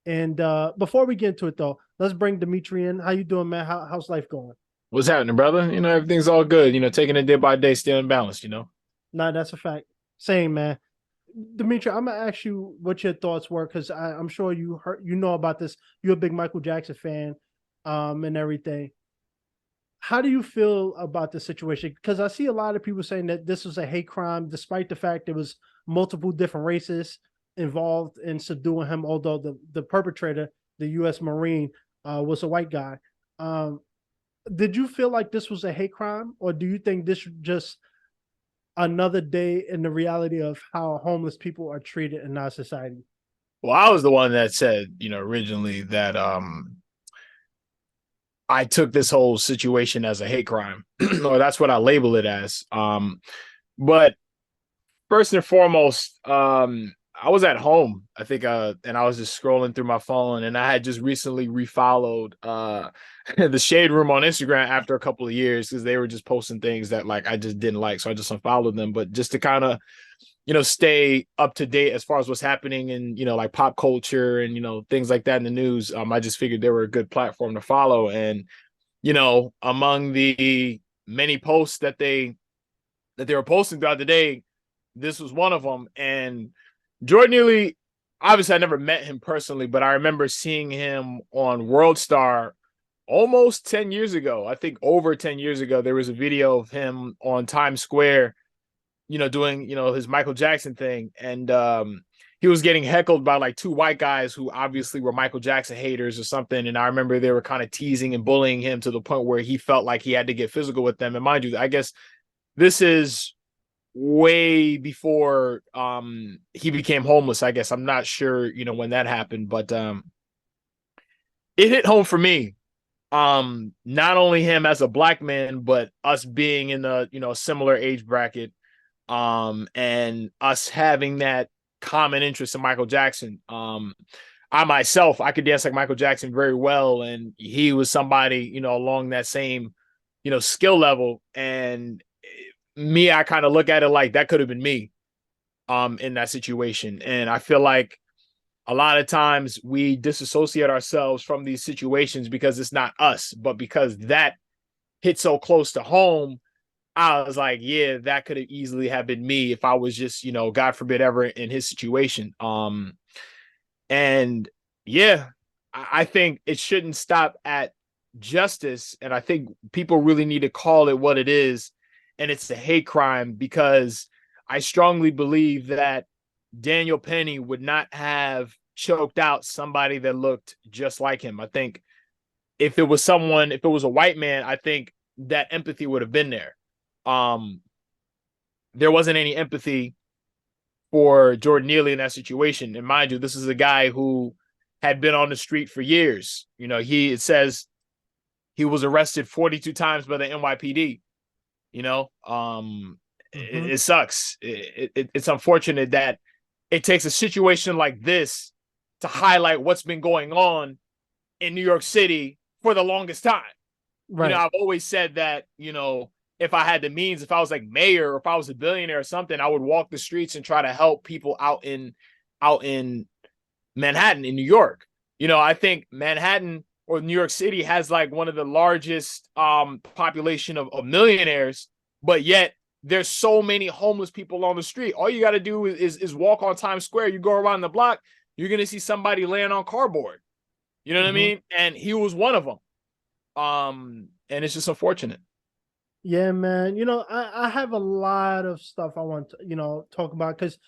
And before we get into it, though, let's bring Dimitri in. How you doing, man? How's life going? What's happening, brother? Everything's all good. Taking it day by day, staying balanced. Nah, that's a fact. Same, man. Dimitri, I'm gonna ask you what your thoughts were because I'm sure you know about this. You're a big Michael Jackson fan, and everything. How do you feel about the situation? Because I see a lot of people saying that this was a hate crime, despite the fact there was multiple different races involved in subduing him. Although the perpetrator, the U.S. Marine, was a white guy. Um, did you feel like this was a hate crime, or do you think this was just another day in the reality of how homeless people are treated in our society? Well, I was the one that said, originally that I took this whole situation as a hate crime, or that's what I label it as. But first and foremost, I was at home, I think, and I was just scrolling through my phone, and I had just recently refollowed the Shade Room on Instagram after a couple of years because they were just posting things that like I just didn't like, so I just unfollowed them. But just to kind of stay up to date as far as what's happening in, like pop culture and, things like that in the news. I just figured they were a good platform to follow. And, among the many posts that they were posting throughout the day, this was one of them. And Jordan Neely, obviously I never met him personally, but I remember seeing him on World Star almost 10 years ago. I think over 10 years ago, there was a video of him on Times Square, doing, his Michael Jackson thing. And he was getting heckled by like two white guys who obviously were Michael Jackson haters or something. And I remember they were kind of teasing and bullying him to the point where he felt like he had to get physical with them. And mind you, I guess this is way before he became homeless. I guess I'm not sure, when that happened, but it hit home for me. Not only him as a black man, but us being in a, similar age bracket, and us having that common interest in Michael Jackson. I myself, I could dance like Michael Jackson very well, and he was somebody, along that same, skill level. And me, I kind of look at it like that could have been me, in that situation. And I feel like a lot of times we disassociate ourselves from these situations because it's not us, but because that hit so close to home, I was like, yeah, that could have easily have been me if I was just, God forbid, ever in his situation. And yeah, I think it shouldn't stop at justice. And I think people really need to call it what it is. And it's a hate crime because I strongly believe that Daniel Penny would not have choked out somebody that looked just like him. I think if it was a white man, I think that empathy would have been there. Um, there wasn't any empathy for Jordan Neely in that situation. And mind you, this is a guy who had been on the street for years. It says he was arrested 42 times by the NYPD. You know, Mm-hmm. it sucks. It's unfortunate that it takes a situation like this to highlight what's been going on in New York City for the longest time. Right. I've always said that, if I had the means, if I was like mayor or if I was a billionaire or something, I would walk the streets and try to help people out in Manhattan in New York. I think Manhattan or New York City has like one of the largest population of millionaires, but yet there's so many homeless people on the street. All you got to do is walk on Times Square. You go around the block, you're gonna see somebody laying on cardboard. You know what I Mm-hmm. mean? And he was one of them. And it's just unfortunate. Yeah, man. I have a lot of stuff I want to, talk about because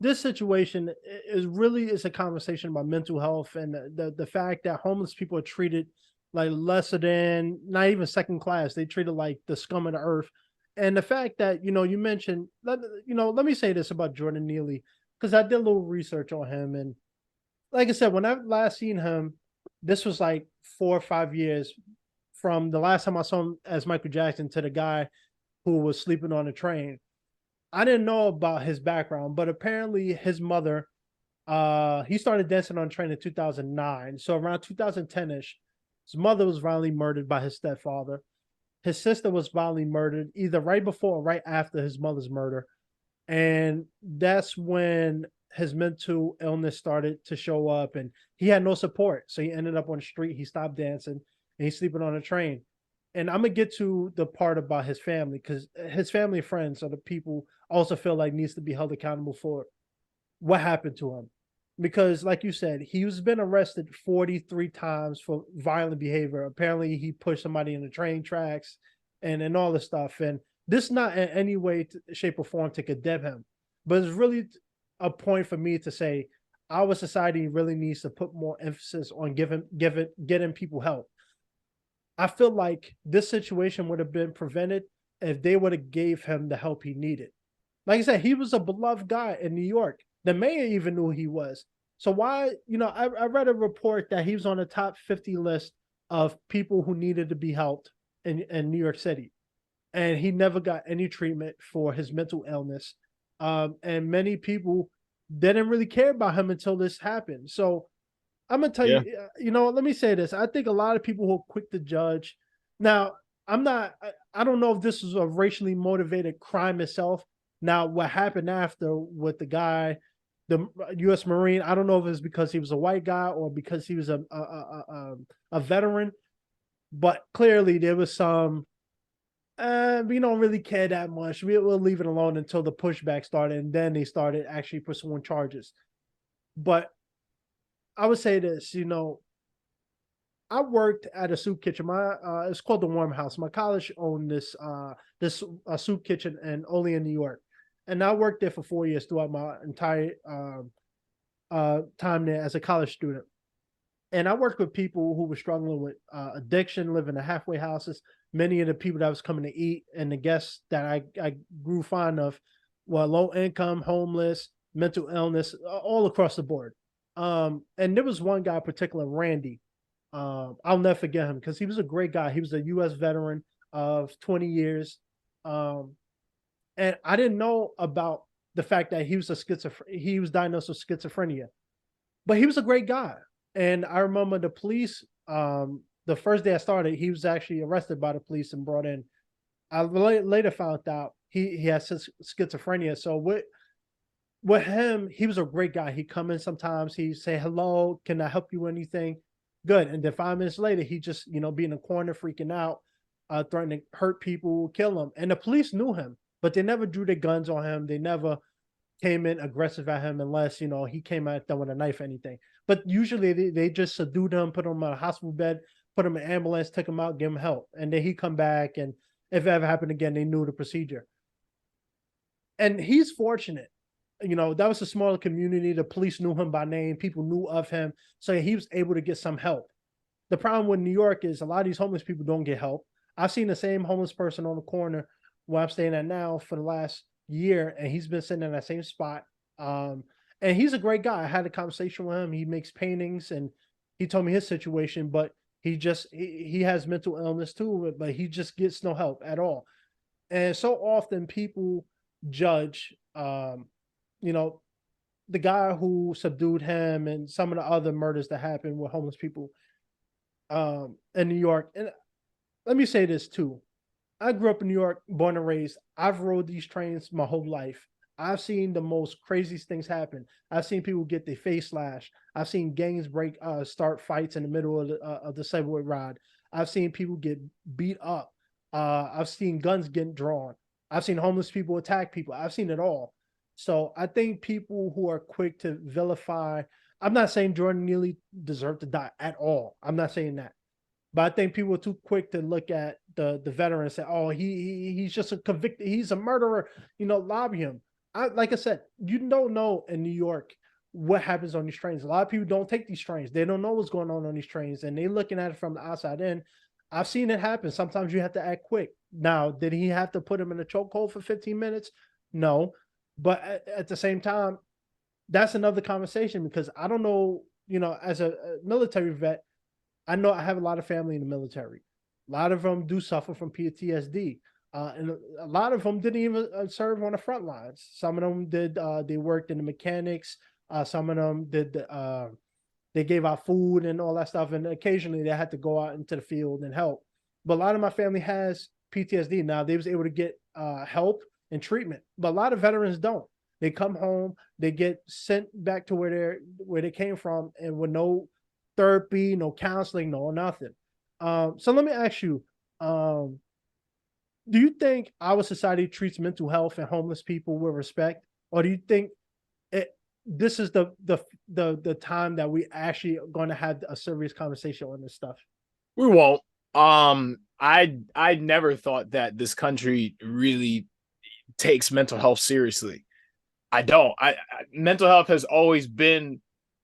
this situation is really is a conversation about mental health and the fact that homeless people are treated like lesser than not even second class. They treated like the scum of the earth. And the fact that, you mentioned, let me say this about Jordan Neely, because I did a little research on him. And like I said, when I last seen him, this was like 4 or 5 years from the last time I saw him as Michael Jackson to the guy who was sleeping on the train. I didn't know about his background, but apparently his mother, he started dancing on a train in 2009. So around 2010-ish, his mother was violently murdered by his stepfather. His sister was violently murdered either right before or right after his mother's murder. And that's when his mental illness started to show up, and he had no support. So he ended up on the street. He stopped dancing, and he's sleeping on a train. And I'm gonna get to the part about his family, because his family and friends are the people also feel like needs to be held accountable for what happened to him. Because, like you said, he's been arrested 43 times for violent behavior. Apparently, he pushed somebody in the train tracks and all this stuff. And this not in any way, shape, or form to condemn him, but it's really a point for me to say our society really needs to put more emphasis on getting people help. I feel like this situation would have been prevented if they would have gave him the help he needed. Like I said, he was a beloved guy in New York. The mayor even knew who he was. So why, I read a report that he was on the top 50 list of people who needed to be helped in New York City. And he never got any treatment for his mental illness. And many people didn't really care about him until this happened. So I'm gonna tell Yeah. you, let me say this. I think a lot of people who are quick to judge. Now, I'm not. I don't know if this was a racially motivated crime itself. Now, what happened after with the guy, the U.S. Marine? I don't know if it's because he was a white guy or because he was a veteran. But clearly, there was some. We don't really care that much. We'll leave it alone until the pushback started, and then they started actually pursuing charges. But I would say this, I worked at a soup kitchen. It's called the Warm House. My college owned this soup kitchen in Olean, New York, and I worked there for 4 years throughout my entire time there as a college student. And I worked with people who were struggling with addiction, living in halfway houses. Many of the people that was coming to eat and the guests that I grew fond of were low income, homeless, mental illness, all across the board. And there was one guy in particular, Randy. I'll never forget him because he was a great guy. He was a U.S. veteran of 20 years. And I didn't know about the fact that he was he was diagnosed with schizophrenia, but he was a great guy. And I remember the police, the first day I started, he was actually arrested by the police and brought in. I later found out he has schizophrenia. So with him, he was a great guy. He'd come in sometimes, he'd say, hello, can I help you with anything? Good. And then 5 minutes later, he just, be in the corner freaking out, threatening to hurt people, kill them. And the police knew him, but they never drew their guns on him. They never came in aggressive at him unless, he came at them with a knife or anything. But usually they just subdued him, put him on a hospital bed, put him in an ambulance, took him out, give him help. And then he'd come back. And if it ever happened again, they knew the procedure. And he's fortunate. That was a smaller community. The police knew him by name. People knew of him. So he was able to get some help. The problem with New York is a lot of these homeless people don't get help. I've seen the same homeless person on the corner where I'm staying at now for the last year, and he's been sitting in that same spot. And he's a great guy. I had a conversation with him. He makes paintings, and he told me his situation, but he has mental illness too, but he just gets no help at all. And so often people judge, the guy who subdued him and some of the other murders that happened with homeless people in New York. And let me say this too. I grew up in New York, born and raised. I've rode these trains my whole life. I've seen the most craziest things happen. I've seen people get their face slashed. I've seen gangs start fights in the middle of the subway ride. I've seen people get beat up. I've seen guns getting drawn. I've seen homeless people attack people. I've seen it all. So I think people who are quick to vilify, I'm not saying Jordan Neely deserved to die at all. I'm not saying that. But I think people are too quick to look at the veteran and say, oh, he's just a convicted, he's a murderer, lobby him. Like I said, you don't know in New York what happens on these trains. A lot of people don't take these trains. They don't know what's going on these trains, and they're looking at it from the outside in. I've seen it happen. Sometimes you have to act quick. Now, did he have to put him in a chokehold for 15 minutes? No. But at the same time, that's another conversation because I don't know, as a military vet, I know I have a lot of family in the military. A lot of them do suffer from PTSD. And a lot of them didn't even serve on the front lines. Some of them did, they worked in the mechanics. Some of them did, they gave out food and all that stuff. And occasionally they had to go out into the field and help. But a lot of my family has PTSD. Now they was able to get help and treatment, but a lot of veterans don't. They come home, they get sent back to where they came from, and with no therapy, no counseling, no nothing. So let me ask you, um, do you think our society treats mental health and homeless people with respect, or do you think it, this is the time that we actually are going to have a serious conversation on this stuff? We won't. I never thought that this country really takes mental health seriously. I don't. Mental health has always been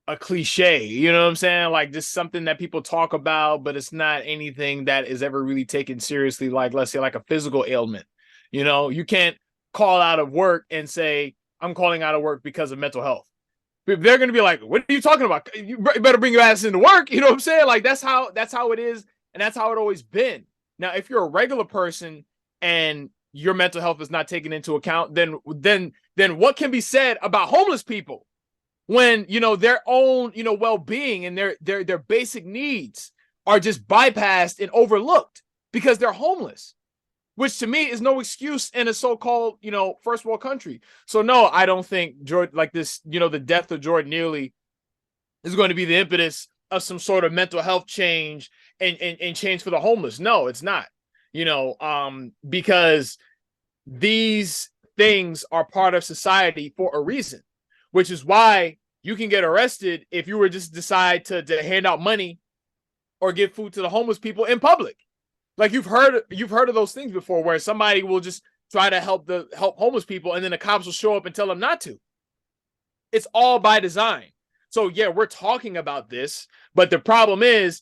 a cliche, you know what I'm saying? Like just something that people talk about, but it's not anything that is ever really taken seriously, like let's say like a physical ailment. You know, you can't call out of work and say, I'm calling out of work because of mental health. They're gonna be like, what are you talking about? You better bring your ass into work. You know what I'm saying? Like that's how it is, and that's how it always been. Now, if you're a regular person and your mental health is not taken into account, then what can be said about homeless people when their own well-being and their basic needs are just bypassed and overlooked because they're homeless, which to me is no excuse in a so-called first world country. So no, I don't think Jordan, like this, the death of Jordan Neely is going to be the impetus of some sort of mental health change and change for the homeless. No, it's not. Because these things are part of society for a reason, which is why you can get arrested if you were just decide to hand out money or give food to the homeless people in public. Like you've heard of those things before, where somebody will just try to help homeless people, and then the cops will show up and tell them not to. It's all by design. So yeah, we're talking about this, but the problem is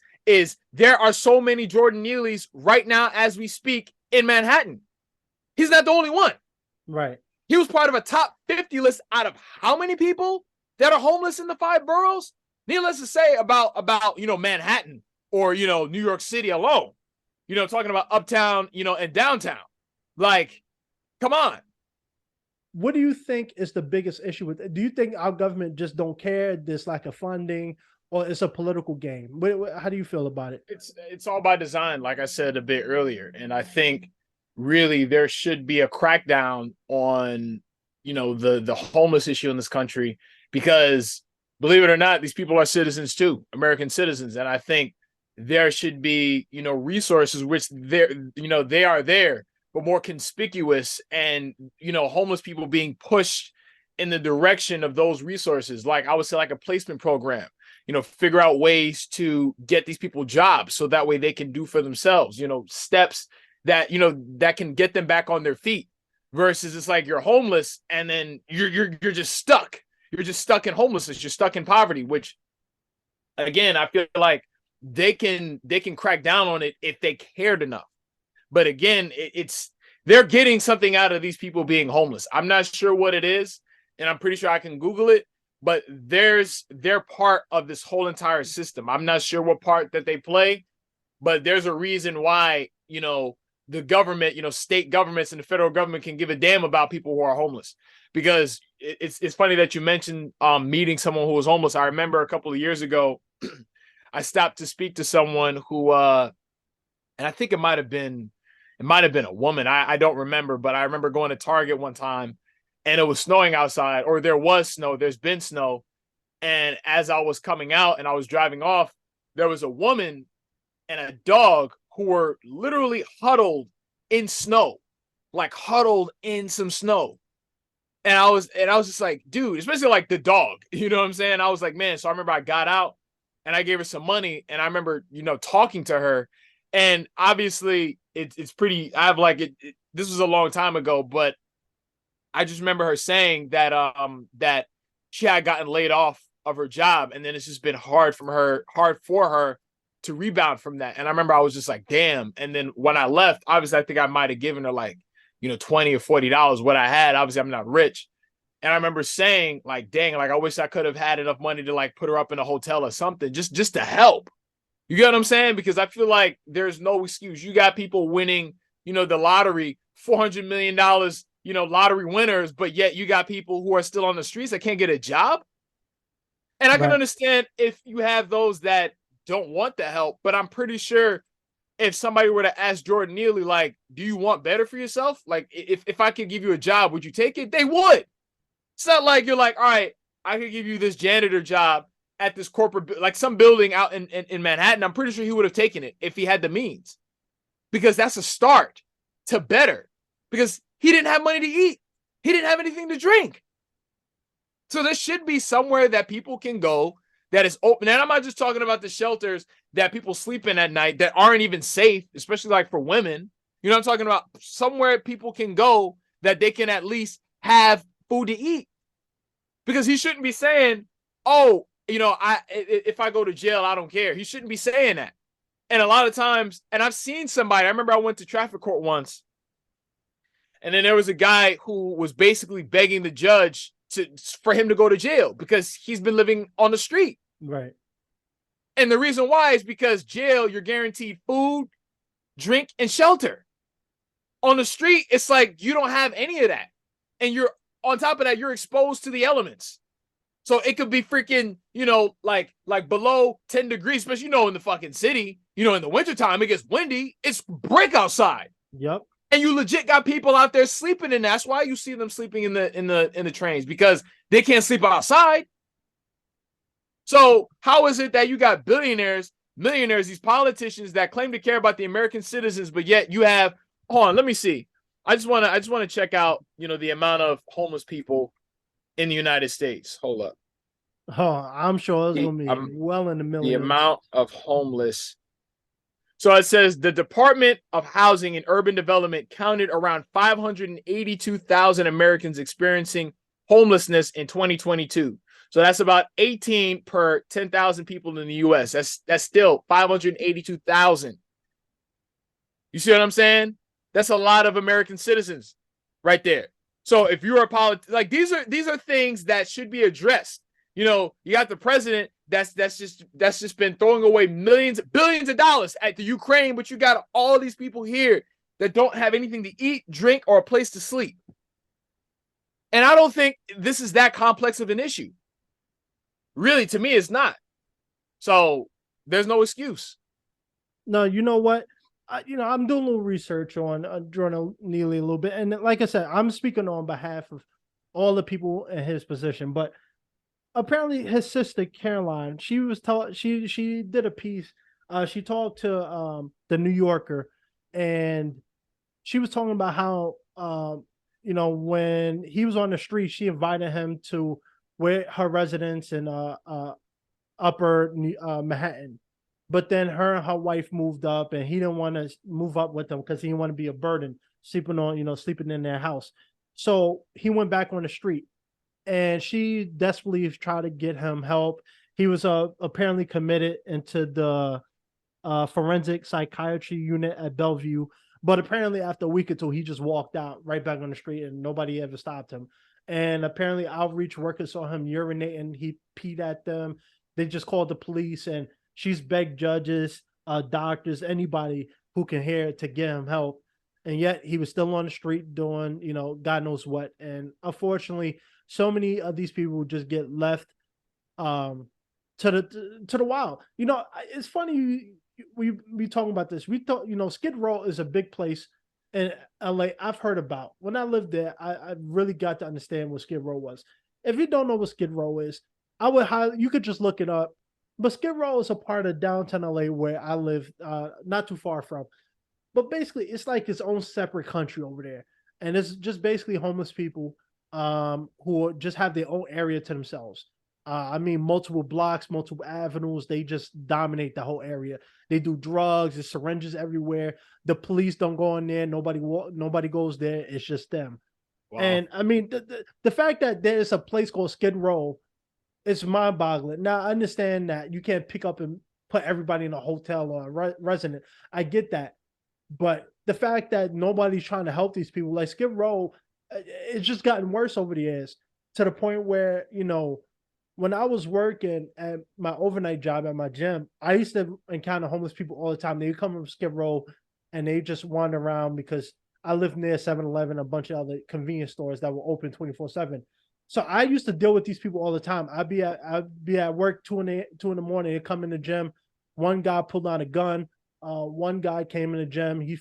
there are so many Jordan Neelys right now as we speak in Manhattan. He's not the only one. Right. He was part of a top 50 list out of how many people that are homeless in the 5 boroughs? Needless to say about Manhattan or New York City alone. Talking about uptown, and downtown. Like, come on. What do you think is the biggest issue with it? Do you think our government just don't care? There's lack of funding, or it's a political game? How do you feel about it? It's all by design, like I said a bit earlier. And I think really there should be a crackdown on, the homeless issue in this country, because believe it or not, these people are citizens too, American citizens. And I think there should be, resources which they are there, but more conspicuous, and, homeless people being pushed in the direction of those resources. Like I would say like a placement program, figure out ways to get these people jobs so that way they can do for themselves, steps that, that can get them back on their feet, versus it's like you're homeless and then you're just stuck. You're just stuck in homelessness. You're stuck in poverty, which again, I feel like they can crack down on it if they cared enough. But again, they're getting something out of these people being homeless. I'm not sure what it is, and I'm pretty sure I can Google it, but they're part of this whole entire system. I'm not sure what part that they play, but there's a reason why, the government, state governments and the federal government can give a damn about people who are homeless. Because it's funny that you mentioned meeting someone who was homeless. I remember a couple of years ago, I stopped to speak to someone who, and I think it might have been a woman. I don't remember, but I remember going to Target one time and it was snowing outside, or there was snow. There's been snow. And as I was coming out and I was driving off, there was a woman and a dog who were literally huddled in snow, like huddled in some snow. And I was just like, dude, especially like the dog, you know what I'm saying? I was like, man. So I remember I got out and I gave her some money, and I remember, talking to her, and obviously it's pretty, I have like this was a long time ago, but I just remember her saying that that she had gotten laid off of her job, and then it's just been hard for her to rebound from that. And I remember I was just like, damn. And then when I left, obviously I think I might have given her like, $20 or $40 what I had. Obviously I'm not rich. And I remember saying like, dang, like I wish I could have had enough money to like put her up in a hotel or something, just to help. You get what I'm saying? Because I feel like there's no excuse. You got people winning, the lottery, $400 million, lottery winners, but yet you got people who are still on the streets that can't get a job. And I can Right. understand if you have those that don't want the help, but I'm pretty sure if somebody were to ask Jordan Neely, like, do you want better for yourself? Like, if I could give you a job, would you take it? They would. It's not like you're like, all right, I could give you this janitor job at this corporate, like some building out in Manhattan. I'm pretty sure he would have taken it if he had the means, because that's a start to better, because he didn't have money to eat. He didn't have anything to drink. So there should be somewhere that people can go that is open. And I'm not just talking about the shelters that people sleep in at night that aren't even safe, especially like for women. You know what I'm talking about? Somewhere people can go that they can at least have food to eat. Because he shouldn't be saying, oh, if I go to jail, I don't care. He shouldn't be saying that. And a lot of times, and I've seen somebody, I remember I went to traffic court once, and then there was a guy who was basically begging the judge for him to go to jail because he's been living on the street. Right. And the reason why is because jail, you're guaranteed food, drink, and shelter. On the street, it's like you don't have any of that. And you're on top of that, you're exposed to the elements. So it could be freaking, like below 10 degrees, especially, in the fucking city, in the wintertime, it gets windy. It's brick outside. Yep. And you legit got people out there sleeping, and that's why you see them sleeping in the trains, because they can't sleep outside. So how is it that you got billionaires, millionaires, these politicians that claim to care about the American citizens, but yet you have, hold on, let me see. I just want to check out, the amount of homeless people in the United States. Hold up. Oh, I'm sure it's going to be well in the millions. The amount of homeless. So it says the Department of Housing and Urban Development counted around 582,000 Americans experiencing homelessness in 2022. So that's about 18 per 10,000 people in the U.S. That's still 582,000. You see what I'm saying? That's a lot of American citizens right there. So if you're a politician, like these are things that should be addressed. You got the president that's just been throwing away billions of dollars at the Ukraine, but you got all these people here that don't have anything to eat, drink, or a place to sleep. And I don't think this is that complex of an issue. Really, to me, it's not. So there's no excuse. No, you know what? I'm doing a little research on Jordan Neely a little bit, and like I said, I'm speaking on behalf of all the people in his position. But apparently, his sister Caroline, she was told she did a piece. She talked to the New Yorker, and she was talking about how when he was on the street, she invited him to where her residence in upper Manhattan. But then her and her wife moved up, and he didn't want to move up with them because he didn't want to be a burden sleeping in their house. So he went back on the street, and she desperately tried to get him help. He was apparently committed into the forensic psychiatry unit at Bellevue, but apparently after a week or two, he just walked out right back on the street, and nobody ever stopped him. And apparently outreach workers saw him urinating. He peed at them. They just called the police, and she's begged judges, doctors, anybody who can hear to get him help. And yet he was still on the street doing, God knows what. And unfortunately, so many of these people just get left to the wild. It's funny we talking about this. We thought, Skid Row is a big place in LA. I've heard about. When I lived there, I really got to understand what Skid Row was. If you don't know what Skid Row is, you could just look it up. But Skid Row is a part of downtown LA where I live, not too far from. But basically, it's like its own separate country over there, and it's just basically homeless people who just have their own area to themselves. Multiple blocks, multiple avenues. They just dominate the whole area. They do drugs. There's syringes everywhere. The police don't go in there. Nobody goes there. It's just them. Wow. And the fact that there's a place called Skid Row, it's mind-boggling. Now, I understand that you can't pick up and put everybody in a hotel or a resident. I get that. But the fact that nobody's trying to help these people, like Skid Row, it's just gotten worse over the years, to the point where, when I was working at my overnight job at my gym, I used to encounter homeless people all the time. They would come from Skid Row, and they just wander around because I lived near 7-Eleven, a bunch of other convenience stores that were open 24/7. So I used to deal with these people all the time. I'd be at work 2 in the morning. They'd come in the gym. One guy pulled out a gun. One guy came in the gym. He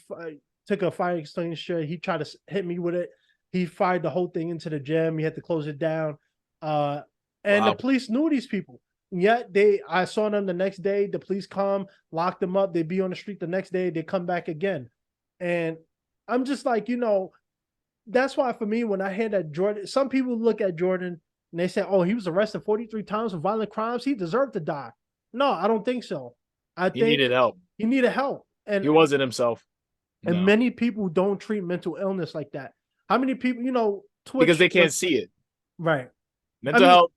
took a fire extinguisher. He tried to hit me with it. He fired the whole thing into the gym. He had to close it down. And the Wow. police knew these people. Yet I saw them the next day. The police come, lock them up. They'd be on the street the next day. They come back again. And I'm just like, that's why for me, when I hear that Jordan, some people look at Jordan and they say, oh, he was arrested 43 times for violent crimes. He deserved to die. No, I don't think so. I He think needed help. he needed help. He wasn't himself. And No. many people don't treat mental illness like that. How many people, Because Twitch, they can't see it. right. I Mental mean, health,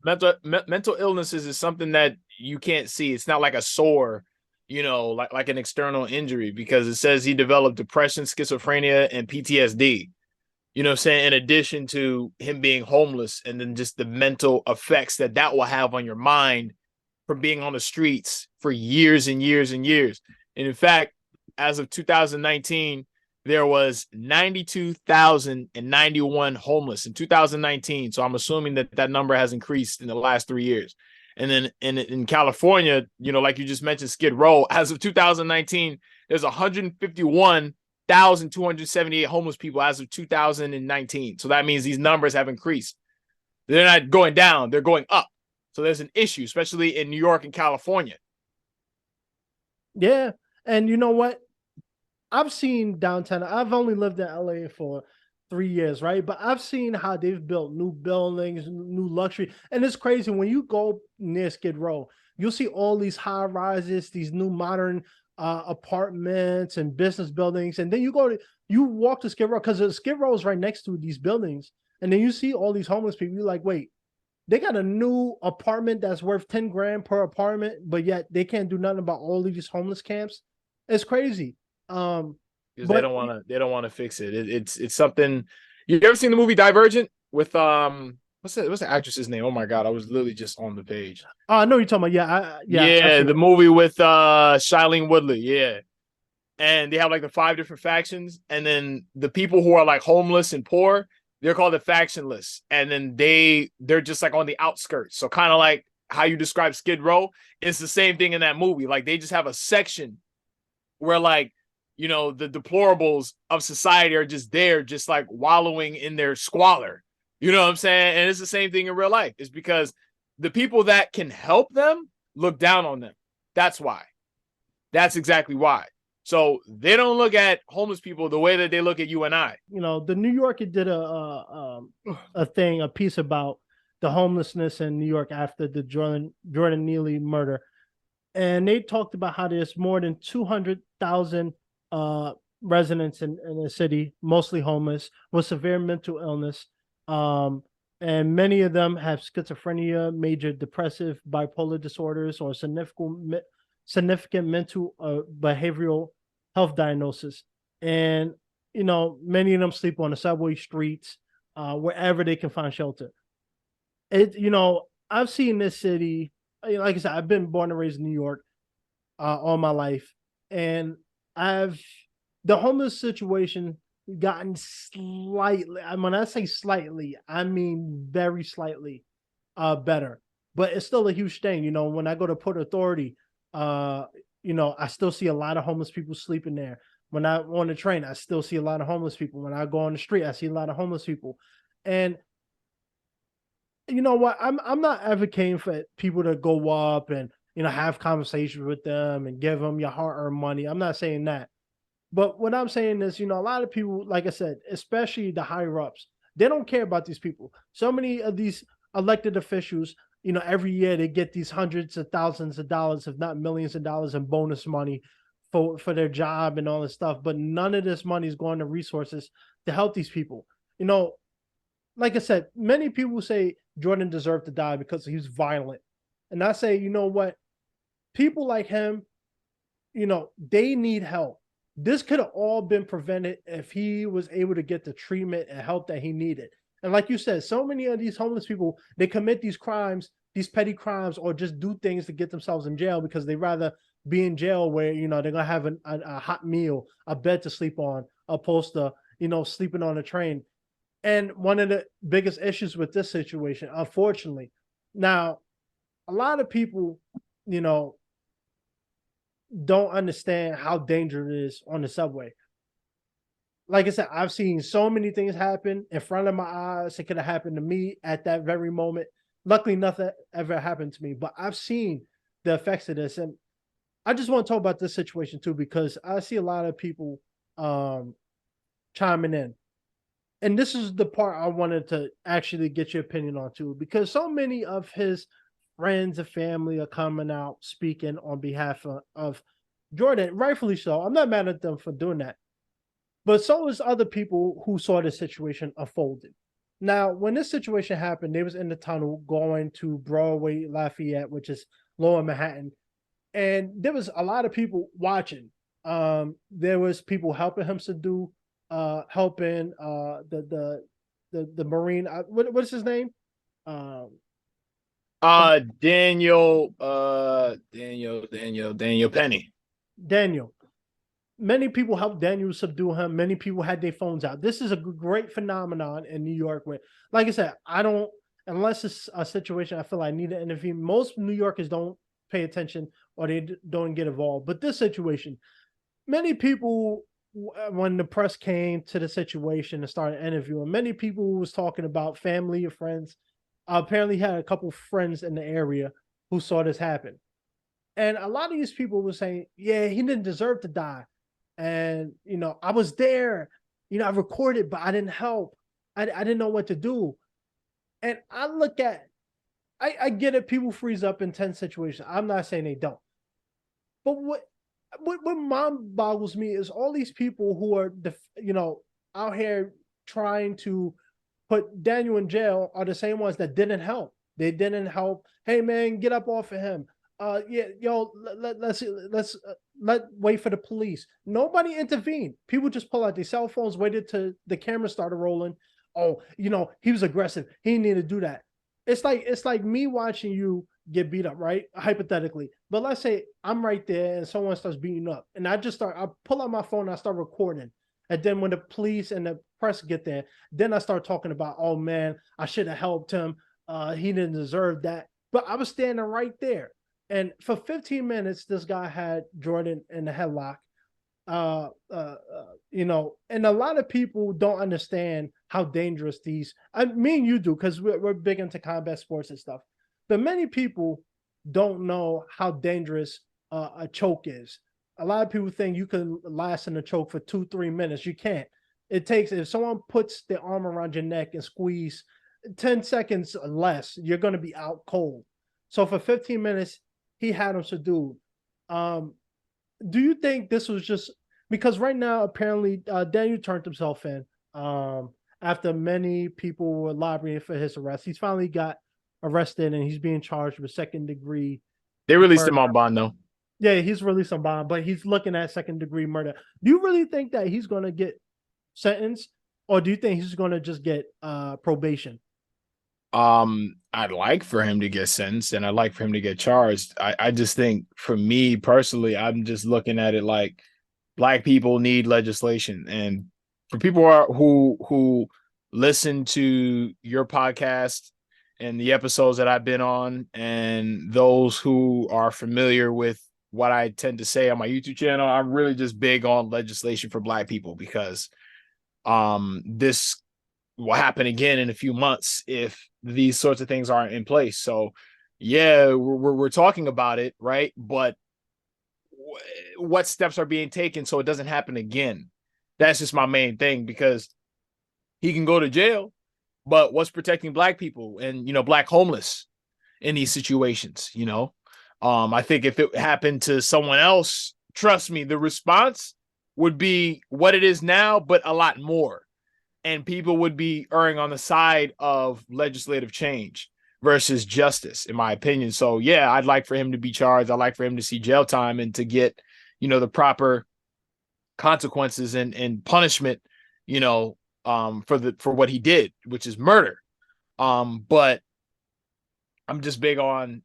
mental illnesses is something that you can't see. It's not like a sore, like an external injury, because it says he developed depression, schizophrenia, and PTSD. You know what I'm saying? In addition to him being homeless, and then just the mental effects that will have on your mind from being on the streets for years and years and years. And in fact, as of 2019, there was 92,091 homeless in 2019. So I'm assuming that number has increased in the last 3 years. And then in California, like you just mentioned, Skid Row, as of 2019, there's 151,278 homeless people as of 2019. So that means these numbers have increased. They're not going down, they're going up. So there's an issue, especially in New York and California. yeah. And you know what? I've seen downtown. I've only lived in LA for 3 years, right? But I've seen how they've built new buildings, new luxury. And it's crazy when you go near Skid Row, you'll see all these high rises, these new modern apartments and business buildings. And then you walk to Skid Row because Skid Row is right next to these buildings. And then you see all these homeless people. You're like, wait, they got a new apartment that's worth 10 grand per apartment, but yet they can't do nothing about all of these homeless camps. It's crazy. Because But they don't want to fix it. It's something. You ever seen the movie Divergent with what's the actress's name? Oh my god, I was literally just on the page. I know you're talking about. Yeah, I've Yeah, seen the it. movie with Shailene Woodley. Yeah, and they have like the 5 different factions, and then the people who are like homeless and poor, they're called the factionless, and then they're just like on the outskirts. So kind of like how you describe Skid Row, it's the same thing in that movie. Like they just have a section where like the deplorables of society are just there, just like wallowing in their squalor. You know what I'm saying? And it's the same thing in real life. It's because the people that can help them look down on them. That's why. That's exactly why. So they don't look at homeless people the way that they look at you and I. The New Yorker did a piece about the homelessness in New York after the Jordan Neely murder, and they talked about how there's more than 200,000 residents in the city, mostly homeless with severe mental illness. And many of them have schizophrenia, major depressive, bipolar disorders, or significant mental behavioral health diagnosis. And many of them sleep on the subway streets, wherever they can find shelter. I've seen this city. Like I said, I've been born and raised in New York all my life, and I've the homeless situation gotten slightly. When I say slightly, I mean very slightly better. But it's still a huge thing. When I go to Port Authority, I still see a lot of homeless people sleeping there. When I on the train, I still see a lot of homeless people. When I go on the street, I see a lot of homeless people. And you know what? I'm not advocating for people to go up and have conversations with them and give them your hard-earned money. I'm not saying that. But what I'm saying is, a lot of people, like I said, especially the higher ups, they don't care about these people. So many of these elected officials, every year they get these hundreds of thousands of dollars, if not millions of dollars in bonus money for their job and all this stuff. But none of this money is going to resources to help these people. Like I said, many people say Jordan deserved to die because he was violent. And I say, you know what? People like him, they need help. This could have all been prevented if he was able to get the treatment and help that he needed. And like you said, so many of these homeless people, they commit these crimes, these petty crimes, or just do things to get themselves in jail because they rather be in jail where, they're going to have a hot meal, a bed to sleep on, opposed to, sleeping on a train. And one of the biggest issues with this situation, unfortunately, now, a lot of people, don't understand how dangerous it is on the subway. like I said, I've seen so many things happen in front of my eyes. It could have happened to me at that very moment. Luckily, nothing ever happened to me, but I've seen the effects of this. And I just want to talk about this situation too, because I see a lot of people um, chiming in. And this is the part I wanted to actually get your opinion on too, because so many of his friends and family are coming out speaking on behalf of Jordan, rightfully so. I'm not mad at them for doing that. But so is other people who saw the situation unfolded. Now, when this situation happened, they was in the tunnel going to Broadway Lafayette, which is lower Manhattan, and there was a lot of people watching. There was people helping him subdue, helping the Marine. What's his name? Um, Daniel Penny. Daniel. Many people helped Daniel subdue him. Many people had their phones out. This is a great phenomenon in New York where, like I said, I don't, unless it's a situation I feel I need to intervene, most New Yorkers don't pay attention or they don't get involved. But this situation, many people, when the press came to the situation and started interviewing, many people was talking about family or friends. Apparently had a couple friends in the area who saw this happen. And a lot of these people were saying, yeah, he didn't deserve to die. And, I was there, I recorded, but I didn't help. I didn't know what to do. And I get it. People freeze up in tense situations. I'm not saying they don't. But what mind boggles me is all these people who are, out here trying to put Daniel in jail are the same ones that didn't help. They didn't help. Hey man, get up off of him. Yeah, yo, let wait for the police. Nobody intervened. People just pull out their cell phones, waited till the camera started rolling. Oh, he was aggressive. He didn't need to do that. It's like me watching you get beat up, right? Hypothetically. But let's say I'm right there and someone starts beating up, and I pull out my phone and I start recording. And then when the police and the press get there, then I start talking about, oh man, I should have helped him. He didn't deserve that. But I was standing right there. And for 15 minutes, this guy had Jordan in the headlock. And a lot of people don't understand how dangerous me and you do, because we're big into combat sports and stuff. But many people don't know how dangerous a choke is. A lot of people think you can last in a choke for 2-3 minutes. You can't. It takes, if someone puts their arm around your neck and squeeze 10 seconds or less, you're going to be out cold. So for 15 minutes, he had him subdued. Do you think this was just because right now, apparently, Daniel turned himself in after many people were lobbying for his arrest? He's finally got arrested and he's being charged with second-degree They released murder. him on bond though. Yeah, he's released on bond, but he's looking at second-degree murder. Do you really think that he's going to get sentenced, or do you think he's going to just get probation? I'd like for him to get sentenced and I'd like for him to get charged. I just think for me personally, I'm just looking at it like Black people need legislation. And for people who listen to your podcast and the episodes that I've been on, and those who are familiar with what I tend to say on my YouTube channel, I'm really just big on legislation for Black people, because this will happen again in a few months if these sorts of things aren't in place. So yeah, we're talking about it, right? But what steps are being taken so it doesn't happen again? That's just my main thing, because he can go to jail, but what's protecting Black people and, Black homeless in these situations? I think if it happened to someone else, trust me, the response would be what it is now, but a lot more. And people would be erring on the side of legislative change versus justice, in my opinion. So yeah, I'd like for him to be charged. I'd like for him to see jail time and to get, the proper consequences and punishment, for what he did, which is murder. But I'm just big on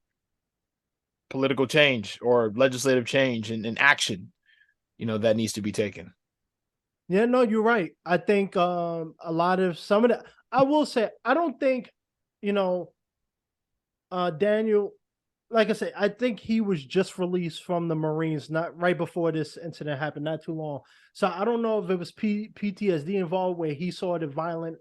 political change or legislative change and action, that needs to be taken. Yeah, no, you're right. I think a lot of some of the, I will say, I don't think, Daniel. like I said, I think he was just released from the Marines, not right before this incident happened, not too long. So I don't know if it was PTSD involved, where he saw the violent,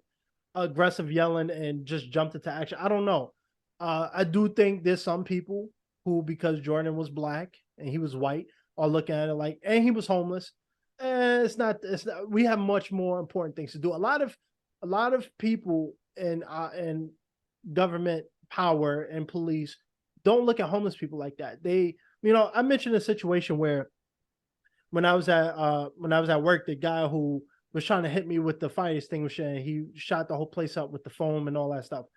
aggressive yelling and just jumped into action. I don't know. I do think there's some people who, because Jordan was black and he was white, are looking at it like, and he was homeless. It's not. It's not. We have much more important things to do. A lot of people in government power and police don't look at homeless people like that. They, I mentioned a situation where when I was at work, the guy who was trying to hit me with the fire extinguisher, and he shot the whole place up with the foam and all that stuff.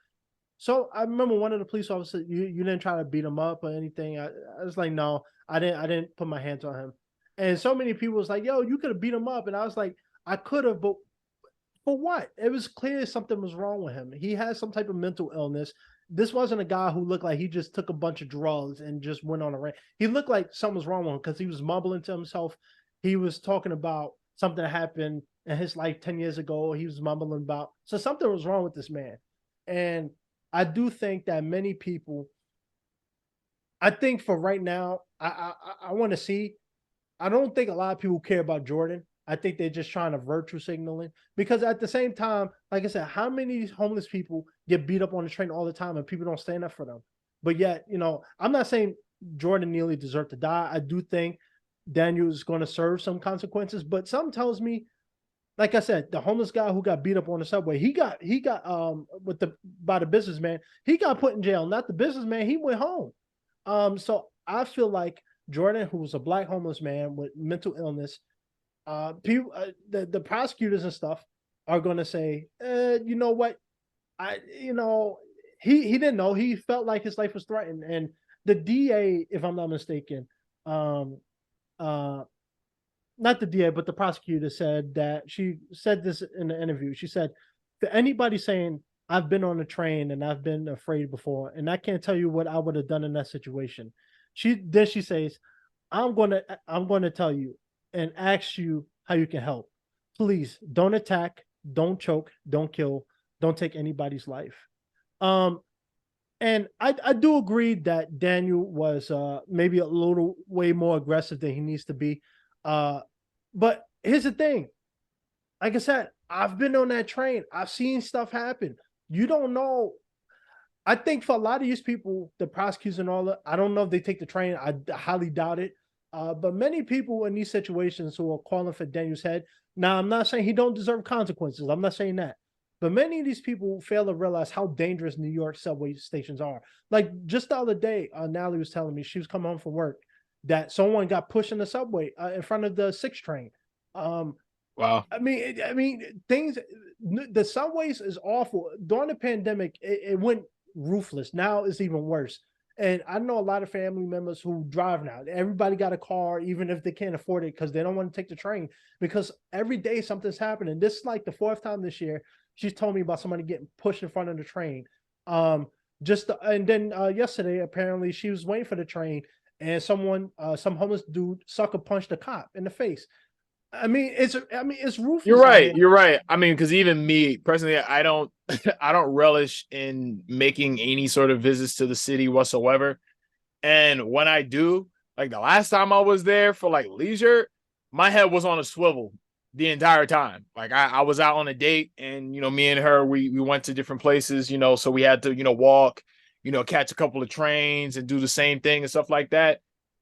So I remember one of the police officers, you didn't try to beat him up or anything. I was like, no, I didn't put my hands on him. And so many people was like, yo, you could have beat him up. And I was like, I could have, but for what? It was clear something was wrong with him. He had some type of mental illness. This wasn't a guy who looked like he just took a bunch of drugs and just went on a rant. He looked like something was wrong with him because he was mumbling to himself. He was talking about something that happened in his life 10 years ago. He was mumbling about. So something was wrong with this man. And I do think that many people, I think for right now, I want to see. I don't think a lot of people care about Jordan. I think they're just trying to virtue signaling, because at the same time, like I said, how many homeless people get beat up on the train all the time and people don't stand up for them? But yet, I'm not saying Jordan Neely deserved to die. I do think Daniel is going to serve some consequences, but something tells me, like I said, the homeless guy who got beat up on the subway, he got with the by the businessman, he got put in jail. Not the businessman, he went home. So I feel like Jordan, who was a black homeless man with mental illness, people, the prosecutors and stuff are going to say, you know what, he didn't know. He felt like his life was threatened, and the DA, if I'm not mistaken, uh, not the DA, but the prosecutor said that she said this in the interview. She said, to anybody saying, I've been on a train and I've been afraid before, and I can't tell you what I would have done in that situation. She says, I'm gonna tell you and ask you how you can help. Please don't attack, don't choke, don't kill, don't take anybody's life. Um, and I do agree that Daniel was maybe a little way more aggressive than he needs to be. But here's the thing. Like I said, I've been on that train. I've seen stuff happen. You don't know. I think for a lot of these people, the prosecutors and all that, I don't know if they take the train. I highly doubt it. But many people in these situations who are calling for Daniel's head. Now, I'm not saying he don't deserve consequences. I'm not saying that. But many of these people fail to realize how dangerous New York subway stations are. Like just the other day, Natalie was telling me she was coming home from work that someone got pushed in the subway in front of the 6 train. Wow. I mean, things. The subways is awful. During the pandemic, it went ruthless. Now it's even worse. And I know a lot of family members who drive now. Everybody got a car, even if they can't afford it, because they don't want to take the train. Because every day something's happening. This is like the 4th time this year she's told me about somebody getting pushed in front of the train. And then yesterday, apparently, she was waiting for the train, and some homeless dude sucker punched a cop in the face. It's ruthless. You're right. You're right. I mean, because even me personally, I don't I don't relish in making any sort of visits to the city whatsoever. And when I do, like the last time I was there for like leisure, my head was on a swivel the entire time. Like I was out on a date, and me and her, we went to different places, so we had to, walk, catch a couple of trains and do the same thing and stuff like that.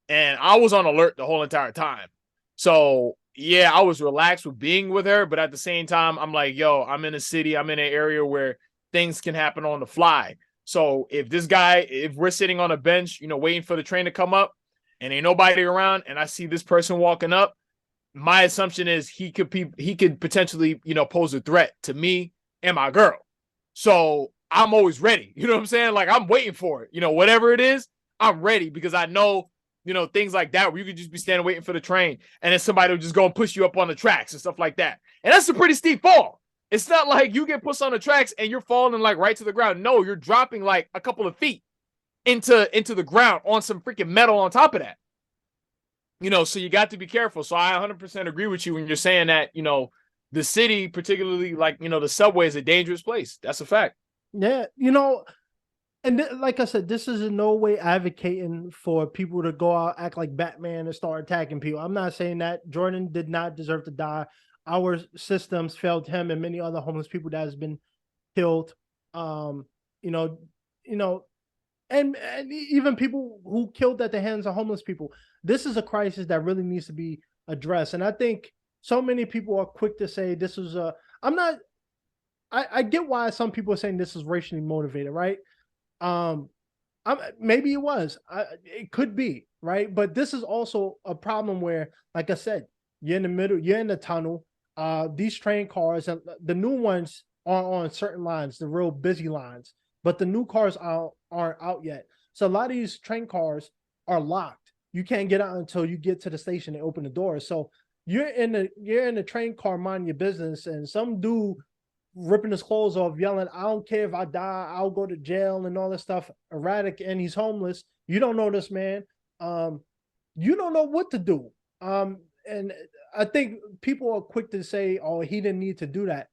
And I was on alert the whole entire time. So yeah, I was relaxed with being with her, but at the same time, I'm like, yo, I'm in a city, I'm in an area where things can happen on the fly. So if we're sitting on a bench, waiting for the train to come up and ain't nobody around, and I see this person walking up, my assumption is he could potentially, pose a threat to me and my girl. So I'm always ready. You know what I'm saying? Like I'm waiting for it. Whatever it is, I'm ready, because I know, things like that, where you could just be standing waiting for the train, and then somebody will just go and push you up on the tracks and stuff like that. And that's a pretty steep fall. It's not like you get pushed on the tracks and you're falling like right to the ground. No, you're dropping like a couple of feet into the ground on some freaking metal on top of that. So you got to be careful. So I 100% agree with you when you're saying that, the city, particularly like, the subway, is a dangerous place. That's a fact. Yeah, And like I said, this is in no way advocating for people to go out, act like Batman and start attacking people. I'm not saying that Jordan did not deserve to die. Our systems failed him and many other homeless people that has been killed. Um, you know, you know, and even people who killed at the hands of homeless people. This is a crisis that really needs to be addressed. And I think so many people are quick to say this is a. I'm not. I get why some people are saying this is racially motivated, right? Um, maybe it was. It could be, right? But this is also a problem where, like I said, you're in the middle, you're in the tunnel. These train cars and the new ones are on certain lines, the real busy lines, but the new cars aren't out yet. So a lot of these train cars are locked. You can't get out until you get to the station and open the doors. So you're in the train car, mind your business, and some dude ripping his clothes off, yelling, "I don't care if I die, I'll go to jail," and all this stuff, erratic, and he's homeless. You don't know this man. Um, you don't know what to do. And I think people are quick to say, "Oh, he didn't need to do that."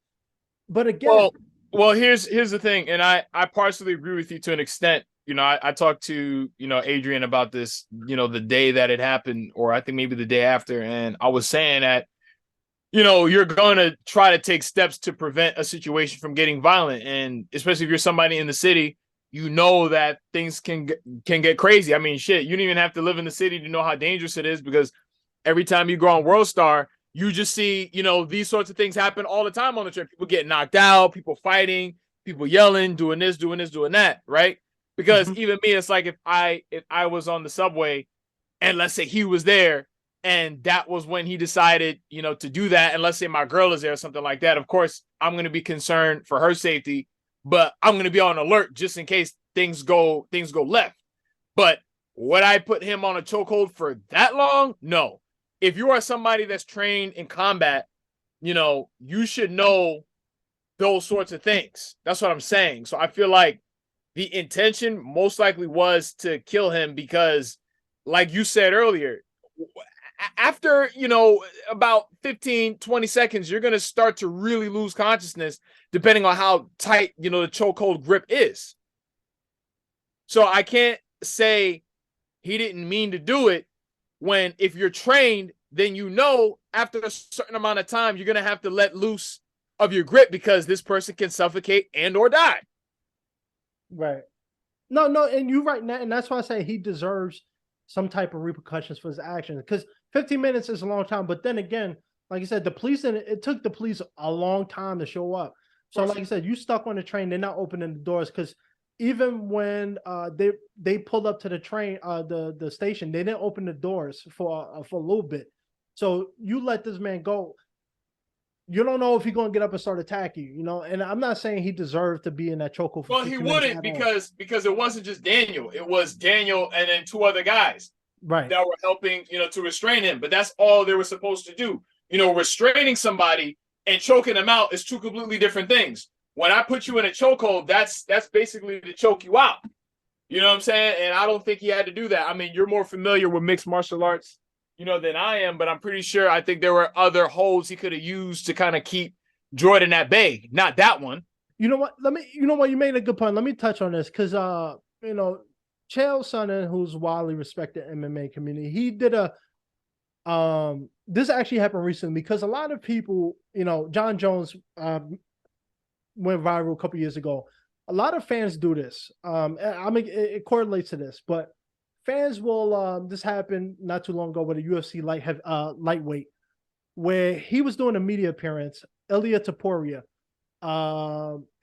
But again, Well, here's the thing, and I partially agree with you to an extent. I talked to Adrian about this, the day that it happened, or I think maybe the day after, and I was saying that you're going to try to take steps to prevent a situation from getting violent, and especially if you're somebody in the city, that things can get crazy. I mean, shit, you don't even have to live in the city to know how dangerous it is, because every time you go on World Star, you just see, these sorts of things happen all the time on the trip. People get knocked out, people fighting, people yelling, doing this, doing this, doing that, right? Because mhm, even me, it's like if I was on the subway and let's say he was there and that was when he decided, to do that, and let's say my girl is there or something like that, of course, I'm going to be concerned for her safety, but I'm going to be on alert just in case things go left. But would I put him on a chokehold for that long? No. If you are somebody that's trained in combat, you should know those sorts of things. That's what I'm saying. So I feel like the intention most likely was to kill him because, like you said earlier, after, about 15, 20 seconds, you're going to start to really lose consciousness depending on how tight, the chokehold grip is. So I can't say he didn't mean to do it when, if you're trained, then after a certain amount of time, you're going to have to let loose of your grip because this person can suffocate and or die. right. No, no, and you're right, and that's why I say he deserves some type of repercussions for his actions. Because 15 minutes is a long time, but then again, like I said, the police it took the police a long time to show up. Of So, course. like I said, you stuck on the train, they're not opening the doors because even when they pulled up to the train, the station, they didn't open the doors for a little bit. So you let this man go. You don't know if he's gonna get up and start attacking you, and I'm not saying he deserved to be in that chokehold for Well, he 15 minutes wouldn't at all. because it wasn't just Daniel. It was Daniel and then two other guys Right. that were helping, to restrain him. But that's all they were supposed to do. Restraining somebody and choking them out is two completely different things. When I put you in a chokehold, that's basically to choke you out. You know what I'm saying? And I don't think he had to do that. I mean, you're more familiar with mixed martial arts, than I am, but I'm pretty sure I think there were other holds he could have used to kind of keep Jordan at bay. Not that one. You know what? You made a good point. Let me touch on this because, Chael Sonnen, who's widely respected MMA community, he did this actually happened recently because a lot of people, John Jones went viral a couple years ago. A lot of fans do this. I mean, it correlates to this, but fans will, this happened not too long ago with a UFC lightweight where he was doing a media appearance, Ilya Taporia.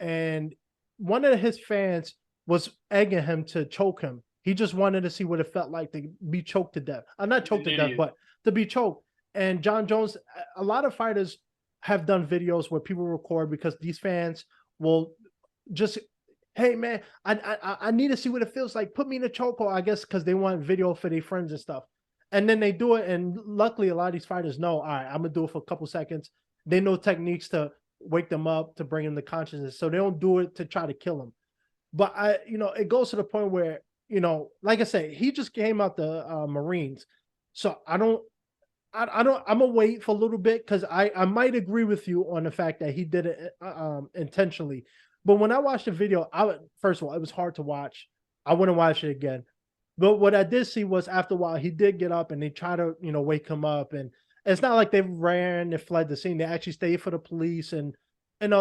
And one of his fans was egging him to choke him. He just wanted to see what it felt like to be choked to death. Not He's choked an to death, idiot. but to be choked. And John Jones, a lot of fighters have done videos where people record because these fans will just, hey man, I need to see what it feels like. Put me in a chokehold, I guess, because they want video for their friends and stuff. And then they do it, and luckily, a lot of these fighters know, all right, I'm gonna do it for a couple seconds. They know techniques to wake them up, to bring them to consciousness, so they don't do it to try to kill them. But it goes to the point where, like I say, he just came out the Marines, so I'm gonna wait for a little bit because I might agree with you on the fact that he did it intentionally, But when I watched the video, first of all, it was hard to watch. I wouldn't watch it again. But what I did see was after a while, he did get up and they tried to, wake him up. And it's not like they ran and fled the scene. They actually stayed for the police. And,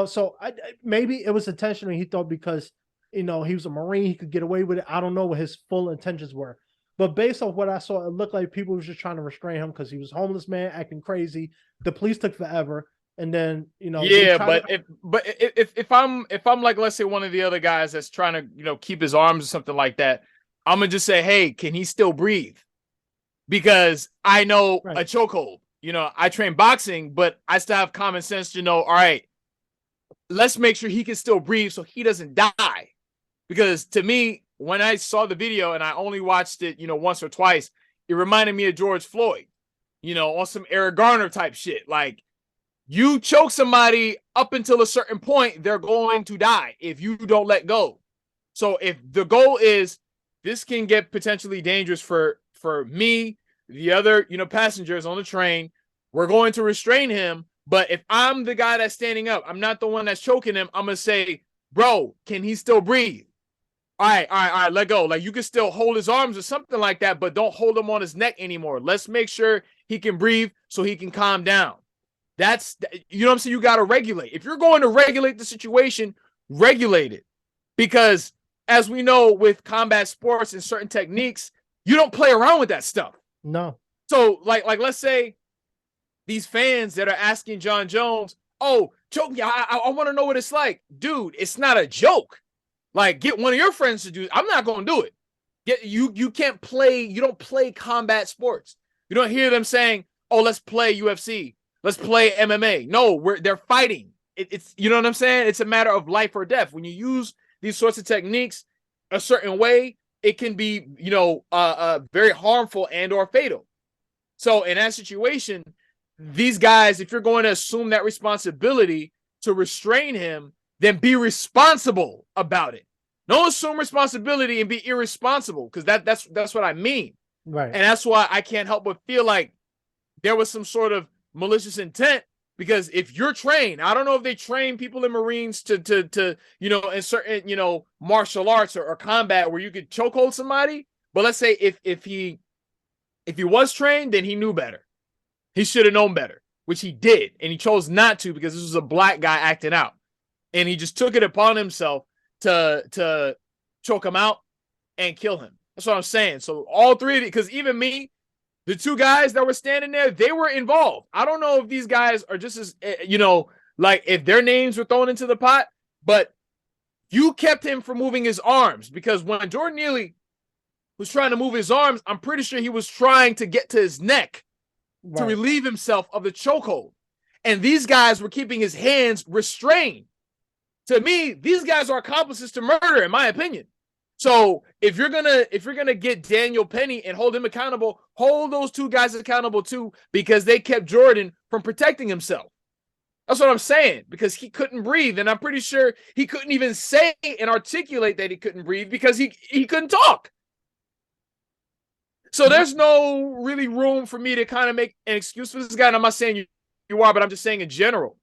so maybe it was intentional. He thought because, he was a Marine, he could get away with it. I don't know what his full intentions were. But based off what I saw, it looked like people were just trying to restrain him because he was a homeless man acting crazy. The police took forever. And then, they Yeah, tried but to, if I'm like, let's say one of the other guys that's trying to, keep his arms or something like that, I'm gonna just say, hey, can he still breathe? Because I know right. a chokehold. I train boxing, but I still have common sense to know, all right, let's make sure he can still breathe so he doesn't die. Because to me, when I saw the video and I only watched it, once or twice, it reminded me of George Floyd, on some Eric Garner type shit. Like, you choke somebody up until a certain point, they're going to die if you don't let go. So if the goal is this can get potentially dangerous for me, the other, passengers on the train, we're going to restrain him. But if I'm the guy that's standing up, I'm not the one that's choking him, I'm going to say, bro, can he still breathe? All right, let go. Like, you can still hold his arms or something like that, but don't hold him on his neck anymore. Let's make sure he can breathe so he can calm down. That's, what I'm saying? You got to regulate. If you're going to regulate the situation, regulate it. Because as we know with combat sports and certain techniques, you don't play around with that stuff. no. So like let's say these fans that are asking John Jones, oh, choke me. I want to know what it's like. Dude, it's not a joke. Like, get one of your friends to do it. I'm not going to do it. You can't play. You don't play combat sports. You don't hear them saying, oh, let's play UFC. Let's play MMA. No, they're fighting. It's, you know what I'm saying? It's a matter of life or death. When you use these sorts of techniques a certain way, it can be, very harmful and or fatal. So in that situation, these guys, if you're going to assume that responsibility to restrain him, then be responsible about it. Don't assume responsibility and be irresponsible, because that's what I mean. Right. And that's why I can't help but feel like there was some sort of malicious intent. Because if you're trained, I don't know if they train people in Marines to in certain, martial arts or combat where you could chokehold somebody. But let's say if he was trained, then he knew better. He should have known better, which he did. And he chose not to, because this was a black guy acting out. And he just took it upon himself to choke him out and kill him. That's what I'm saying. So all three of it, because even me, the two guys that were standing there, they were involved. I don't know if these guys are just as, like if their names were thrown into the pot, but you kept him from moving his arms, because when Jordan Neely was trying to move his arms, I'm pretty sure he was trying to get to his neck to relieve himself of the chokehold. And these guys were keeping his hands restrained. To me, these guys are accomplices to murder, in my opinion. So if you're gonna get Daniel Penny and hold him accountable, hold those two guys accountable too, because they kept Jordan from protecting himself. That's what I'm saying, because he couldn't breathe, and I'm pretty sure he couldn't even say and articulate that he couldn't breathe because he couldn't talk. So there's no really room for me to kind of make an excuse for this guy. And I'm not saying you are, but I'm just saying in general,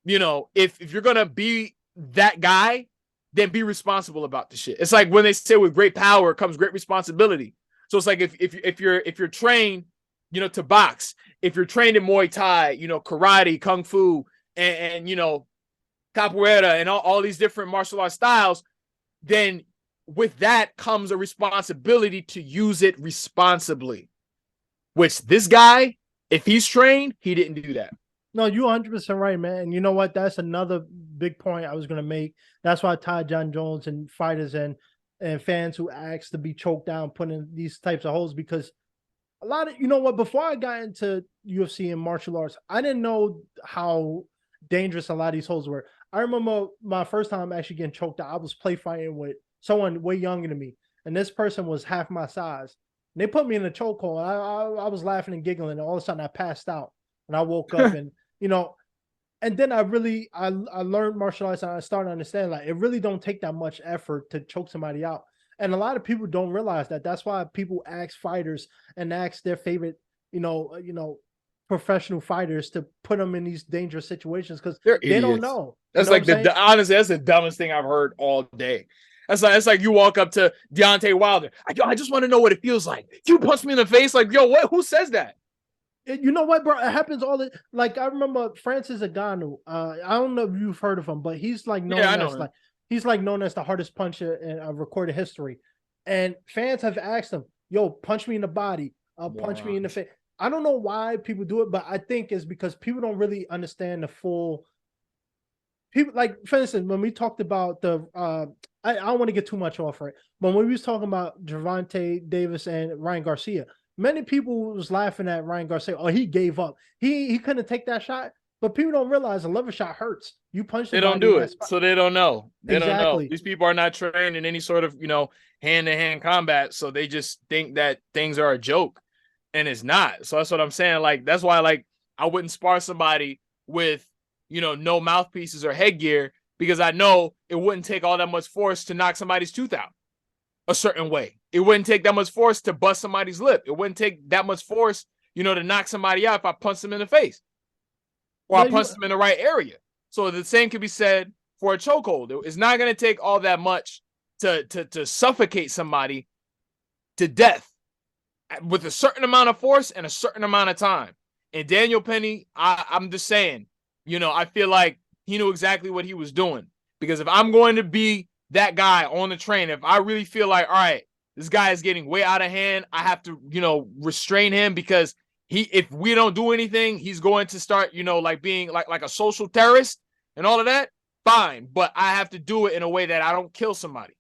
if you're gonna be that guy, then be responsible about the shit. It's like when they say with great power comes great responsibility. So it's like if you're trained, to box, if you're trained in Muay Thai, karate, kung fu, and capoeira, and all these different martial arts styles, then with that comes a responsibility to use it responsibly. Which this guy, if he's trained, he didn't do that. No, you're 100% right, man. And you know what? That's another big point I was going to make. That's why I tied John Jones and fighters and fans who ask to be choked down, put in these types of holes, because a lot of, before I got into UFC and martial arts, I didn't know how dangerous a lot of these holes were. I remember my first time actually getting choked out. I was play fighting with someone way younger than me, and this person was half my size. And they put me in a chokehold. I was laughing and giggling, and all of a sudden I passed out, and I woke up and and then I learned martial arts, and I started to understand, like, it really don't take that much effort to choke somebody out. And a lot of people don't realize that. That's why people ask fighters and ask their favorite, professional fighters to put them in these dangerous situations because They're they don't idiots. know. You That's know what I'm like saying? honestly, that's the dumbest thing I've heard all day. That's like you walk up to Deontay Wilder. I just want to know what it feels like. You punch me in the face, like, yo, what? Who says that? You know what, bro? It happens all the like. I remember Francis Ngannou. I don't know if you've heard of him, but he's like Yeah, I known know as him. the hardest puncher in recorded history. And fans have asked him, "Yo, punch me in the body, punch me in the Morons. face." I don't know why people do it, but I think it's because people don't really understand the full. People like, for instance, when we talked about the, I don't want to get too much off it, but when we was talking about Gervonta Davis and Ryan Garcia, many people was laughing at Ryan Garcia. Oh, he gave up. He couldn't take that shot. But people don't realize a lever shot hurts. You punch They don't somebody in do that it, spot. so they don't know. They don't know. Exactly. These people are not trained in any sort of hand-to-hand combat, so they just think that things are a joke, and it's not. So that's what I'm saying. Like that's why I wouldn't spar somebody with no mouthpieces or headgear because I know it wouldn't take all that much force to knock somebody's tooth out a certain way. It wouldn't take that much force to bust somebody's lip. It wouldn't take that much force, to knock somebody out if I punch them in the face or I No, you punch them in the right area. So the same could be said for a chokehold. It's not going to take all that much to suffocate somebody to death with a certain amount of force and a certain amount of time. And Daniel Penny, I'm just saying, I feel like he knew exactly what he was doing. Because if I'm going to be that guy on the train, if I really feel like, all right, this guy is getting way out of hand, I have to, restrain him because if we don't do anything, he's going to start, like being like a social terrorist and all of that. Fine, but I have to do it in a way that I don't kill somebody.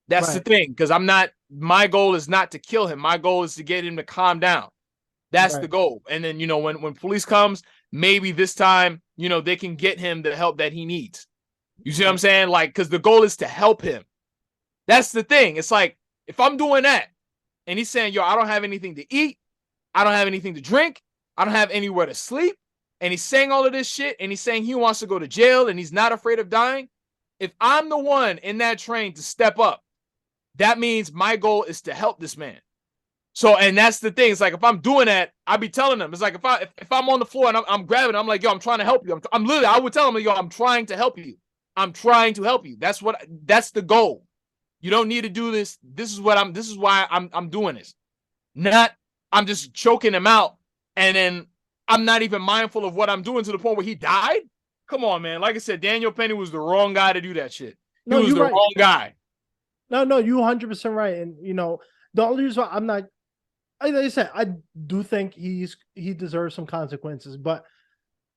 That's the right, thing, because my goal is not to kill him. My goal is to get him to calm down. That's the right. goal. And then, when police comes, maybe this time, they can get him the help that he needs. You see what I'm Right. saying? Like, because the goal is to help him. That's the thing. It's like, if I'm doing that and he's saying, yo, I don't have anything to eat, I don't have anything to drink, I don't have anywhere to sleep, and he's saying all of this shit, and he's saying he wants to go to jail and he's not afraid of dying. If I'm the one in that train to step up, that means my goal is to help this man. So, and that's the thing. It's like, if I'm doing that, I be telling them, it's like, if I'm on the floor and I'm grabbing, I'm like, yo, I'm trying to help you. I'm literally, I would tell them, yo, I'm trying to help you. I'm trying to help you. That's the goal. You don't need to do this. This is why I'm doing this. Not, I'm just choking him out. And then I'm not even mindful of what I'm doing to the point where he died. Come on, man. Like I said, Daniel Penny was the wrong guy to do that shit. He No, was you're the right. wrong guy. No, you 100% right. And the only reason why I'm not, like I said, I do think he deserves some consequences, but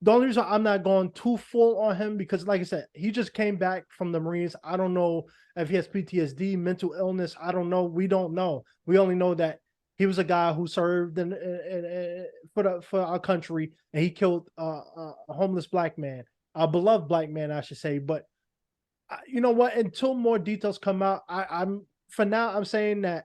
the only reason I'm not going too full on him because, like I said, he just came back from the Marines. I don't know if he has PTSD, mental illness. I don't know. We don't know. We only know that he was a guy who served for our country, and he killed a homeless black man, a beloved black man, I should say. But you know what? Until more details come out, I'm for now. I'm saying that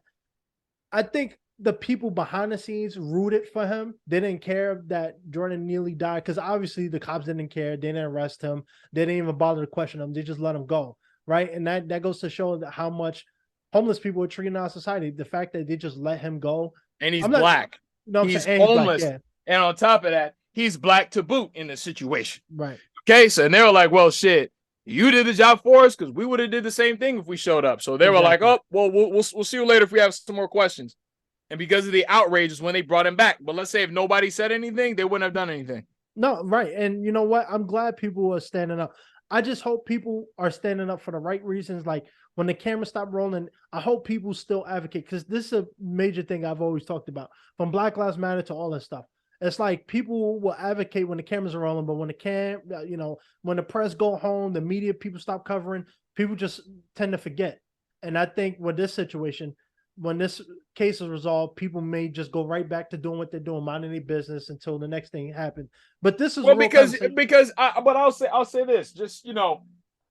I think the people behind the scenes rooted for him. They didn't care that Jordan Neely died because obviously the cops didn't care. They didn't arrest him. They didn't even bother to question him. They just let him go, right? And that goes to show that how much homeless people are treated in our society. The fact that they just let him go. And he's I'm not. black. No, I'm saying He's and he's black. homeless. Yeah, And on top of that, he's black to boot in this situation. right. Okay. So, and they were like, well, shit, you did the job for us because we would have did the same thing if we showed up. So they were like, Exactly. oh, well, we'll see you later if we have some more questions. And because of the outrage is when they brought him back. But let's say if nobody said anything, they wouldn't have done anything. No, right. And you know what? I'm glad people are standing up. I just hope people are standing up for the right reasons. Like when the camera stopped rolling, I hope people still advocate because this is a major thing I've always talked about from Black Lives Matter to all this stuff. It's like people will advocate when the cameras are rolling, but when when the press go home, the media people stop covering, people just tend to forget. And I think with this situation, when this case is resolved, people may just go right back to doing what they're doing, minding their business until the next thing happens. But this is Well, real conversation. but I'll say this, just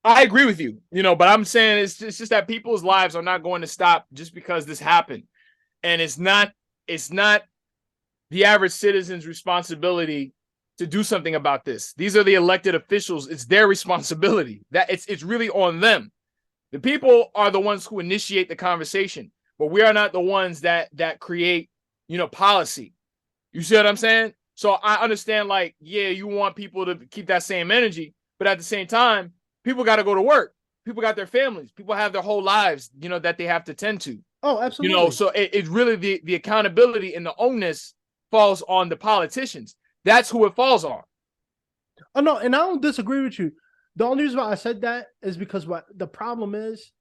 I agree with you, but I'm saying it's just that people's lives are not going to stop just because this happened, and it's not the average citizen's responsibility to do something about this. These are the elected officials; it's their responsibility. That it's really on them. The people are the ones who initiate the conversation, but we are not the ones that create policy. You see what I'm saying? So I understand, like, yeah, you want people to keep that same energy, but at the same time, people got to go to work. People got their families. People have their whole lives, that they have to tend to. Oh, absolutely. So it's really the accountability and the onus falls on the politicians. That's who it falls on. Oh no, and I don't disagree with you. The only reason why I said that is because what the problem is,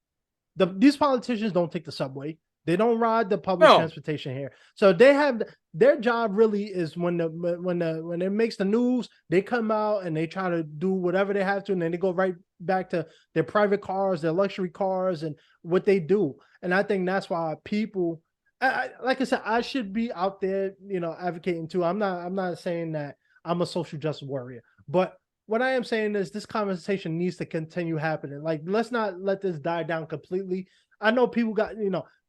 these politicians don't take the subway. They don't ride the public transportation here. So they have their job really is when it makes the news, they come out and they try to do whatever they have to, and then they go right back to their private cars, their luxury cars, and what they do. And I think that's why people, like I said, I should be out there, advocating too. I'm not saying that I'm a social justice warrior, but what I am saying is this conversation needs to continue happening. Like, let's not let this die down completely. I know people got,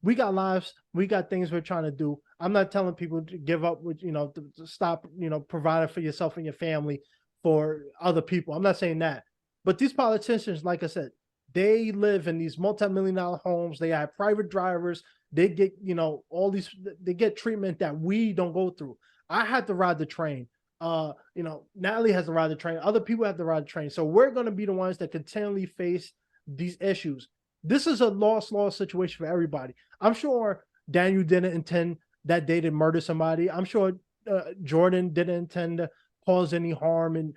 we got lives, we got things we're trying to do. I'm not telling people to give up with, to stop, providing for yourself and your family for other people. I'm not saying that. But these politicians, like I said, they live in these multi-million-dollar homes. They have private drivers. They get, they get treatment that we don't go through. I had to ride the train. Natalie has to ride the train. Other people have to ride the train. So we're going to be the ones that continually face these issues. This is a lost situation for everybody. I'm sure Daniel didn't intend that day to murder somebody. I'm sure Jordan didn't intend to cause any harm and,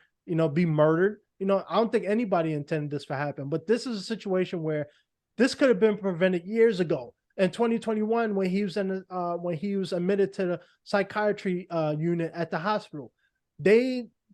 be murdered. I don't think anybody intended this to happen, but this is a situation where this could have been prevented years ago. In 2021, when he was when he was admitted to the psychiatry unit at the hospital,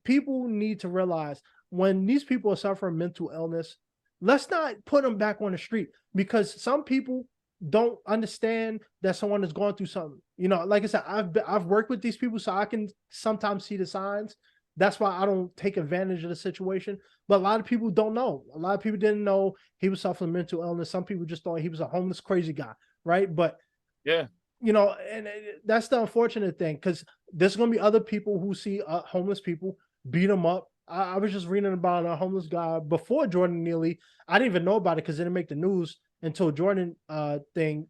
people need to realize when these people are suffering mental illness, let's not put them back on the street, because some people don't understand that someone is going through something. Like I said, I've worked with these people, so I can sometimes see the signs. That's why I don't take advantage of the situation. But a lot of people don't know. A lot of people didn't know he was suffering mental illness. Some people just thought he was a homeless, crazy guy, right? But yeah, and that's the unfortunate thing, because there's going to be other people who see homeless people, beat them up. I was just reading about a homeless guy before Jordan Neely. I didn't even know about it because it didn't make the news until Jordan thing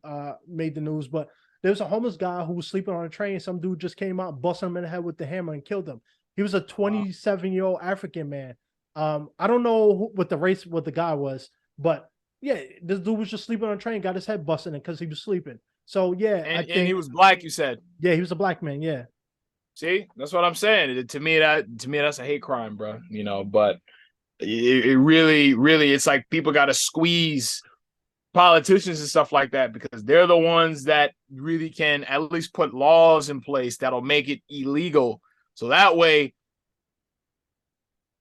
made the news. But there was a homeless guy who was sleeping on a train. Some dude just came out, busted him in the head with the hammer and killed him. He was a 27-year-old African man. I don't know what the guy was, but yeah, this dude was just sleeping on a train, got his head busted in because he was sleeping. So yeah, and he was black, you said. Yeah, he was a black man. Yeah. See, that's what I'm saying. To me, that's a hate crime, bro. But it really, it's like people got to squeeze politicians and stuff like that, because they're the ones that really can at least put laws in place that'll make it illegal. So that way,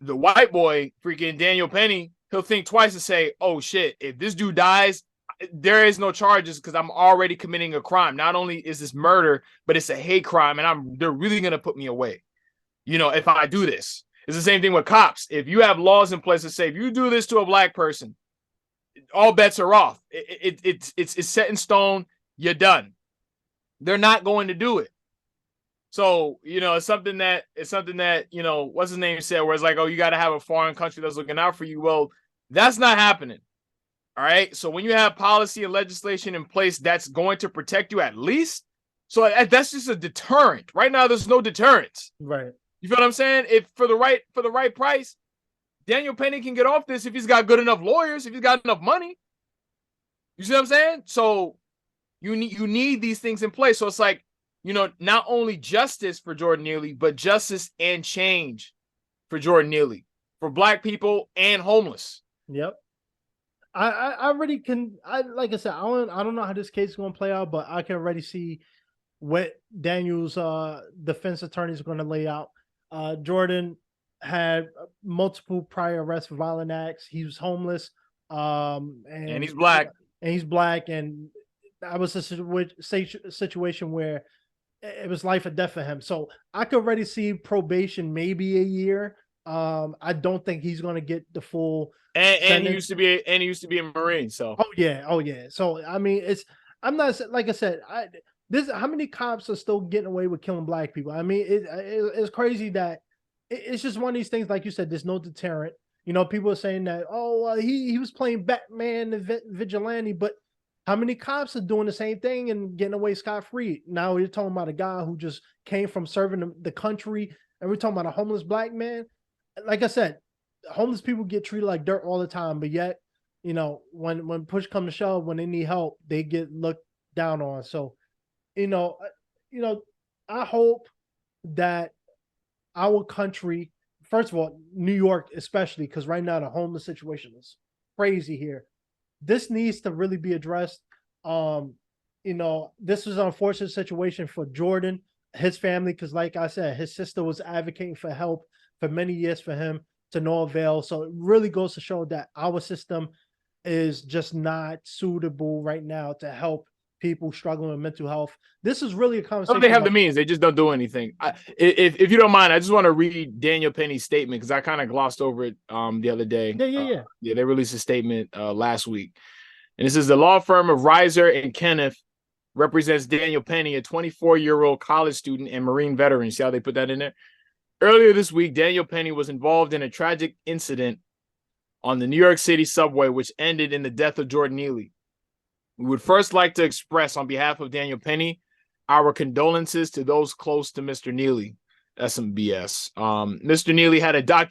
the white boy, freaking Daniel Penny, he'll think twice and say, oh shit, if this dude dies, there is no charges because I'm already committing a crime. Not only is this murder, but it's a hate crime, and they're really gonna put me away. If I do this. It's the same thing with cops. If you have laws in place that say if you do this to a black person, all bets are off. It's set in stone. You're done. They're not going to do it. So, it's something that what's his name said, where it's like, oh, you got to have a foreign country that's looking out for you. Well, that's not happening. All right. So when you have policy and legislation in place that's going to protect you at least, so that's just a deterrent. Right now, there's no deterrence. Right. You feel what I'm saying? If for the right price, Daniel Penny can get off this if he's got good enough lawyers, if he's got enough money. You see what I'm saying? So you need these things in place. So it's like, not only justice for Jordan Neely, but justice and change for Jordan Neely, for black people and homeless. Yep. I already can. Like I said, I don't know how this case is going to play out, but I can already see what Daniel's defense attorney is going to lay out. Jordan had multiple prior arrests for violent acts. He was homeless, and he's black. And that was a situation where it was life or death for him. So I could already see probation, maybe a year. I don't think he's going to get the full. And he used to be a Marine. So oh yeah. So I mean, I'm not, like I said, how many cops are still getting away with killing black people? I mean, it's crazy that it's just one of these things. Like you said, there's no deterrent. People are saying that, he was playing Batman and vigilante, but How many cops are doing the same thing and getting away scot-free? Now you're talking about a guy who just came from serving the country, and we're talking about a homeless black man. Like I said, homeless people get treated like dirt all the time, but yet, when push come to shove, when they need help, they get looked down on. So, you know, you know, I hope that our country, first of all, New York especially, because right now the homeless situation is crazy here. This needs to really be addressed. This is an unfortunate situation for Jordan, his family, because like I said, his sister was advocating for help for many years for him to no avail. So it really goes to show that our system is just not suitable right now to help people struggling with mental health. This is really a conversation. They have the means, they just don't do anything. If you don't mind, I just want to read Daniel Penny's statement because I kind of glossed over it the other day. Yeah. They released a statement last week, and this is the law firm of Reiser and Kenneth represents Daniel Penny, a 24-year-old college student and Marine veteran. See how they put that in there? Earlier this week, Daniel Penny was involved in a tragic incident on the New York City subway, which ended in the death of Jordan Neely. We would first like to express on behalf of Daniel Penny our condolences to those close to Mr. Neely. That's some BS. Mr. Neely had a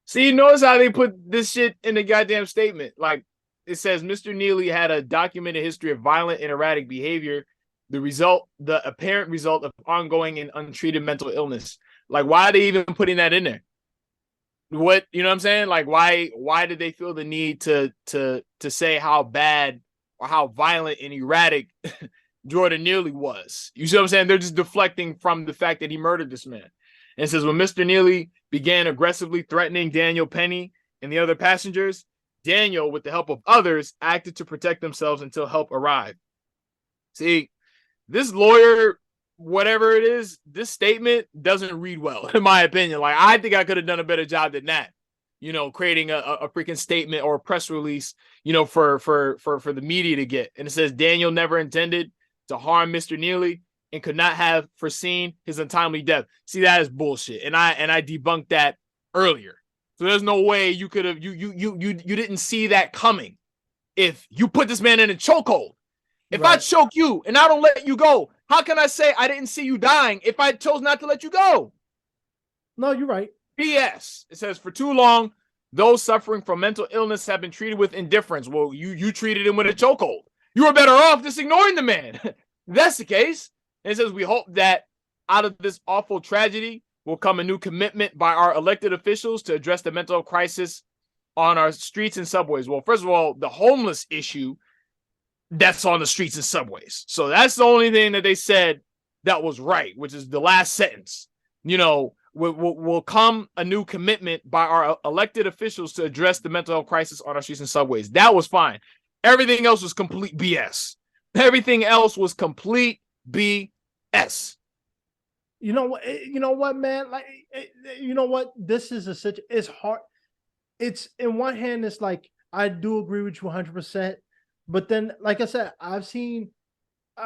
See, notice how they put this shit in the goddamn statement. Like it says, Mr. Neely had a documented history of violent and erratic behavior. The apparent result of ongoing and untreated mental illness. Like, why are they even putting that in there? What, you know what I'm saying? Like, why did they feel the need to say how bad or how violent and erratic Jordan Neely was? You see what I'm saying? They're just deflecting from the fact that he murdered this man. And it says, when Mr. Neely began aggressively threatening Daniel Penny and the other passengers, Daniel, with the help of others, acted to protect themselves until help arrived. See, this lawyer, whatever it is, this statement doesn't read well, in my opinion. Like, I think I could have done a better job than that, creating a freaking statement or a press release, for the media to get. And it says Daniel never intended to harm Mr. Neely and could not have foreseen his untimely death. See, that is bullshit. And I debunked that earlier. So there's no way you could have, you didn't see that coming. If you put this man in a chokehold, if I choke you and I don't let you go, how can I say I didn't see you dying if I chose not to let you go? No, you're right. BS. It says, for too long, those suffering from mental illness have been treated with indifference. Well, you treated him with a chokehold. You were better off just ignoring the man. That's the case. And it says, we hope that out of this awful tragedy will come a new commitment by our elected officials to address the mental health crisis on our streets and subways. Well, first of all, the homeless issue, that's on the streets and subways. So that's the only thing that they said that was right, which is the last sentence. Will come a new commitment by our elected officials to address the mental health crisis on our streets and subways. That was fine. Everything else was complete BS. Everything else was complete BS. You know what, man? Like, you know what? This is it's hard. It's, in one hand, it's like, I do agree with you 100%. But then, like I said, I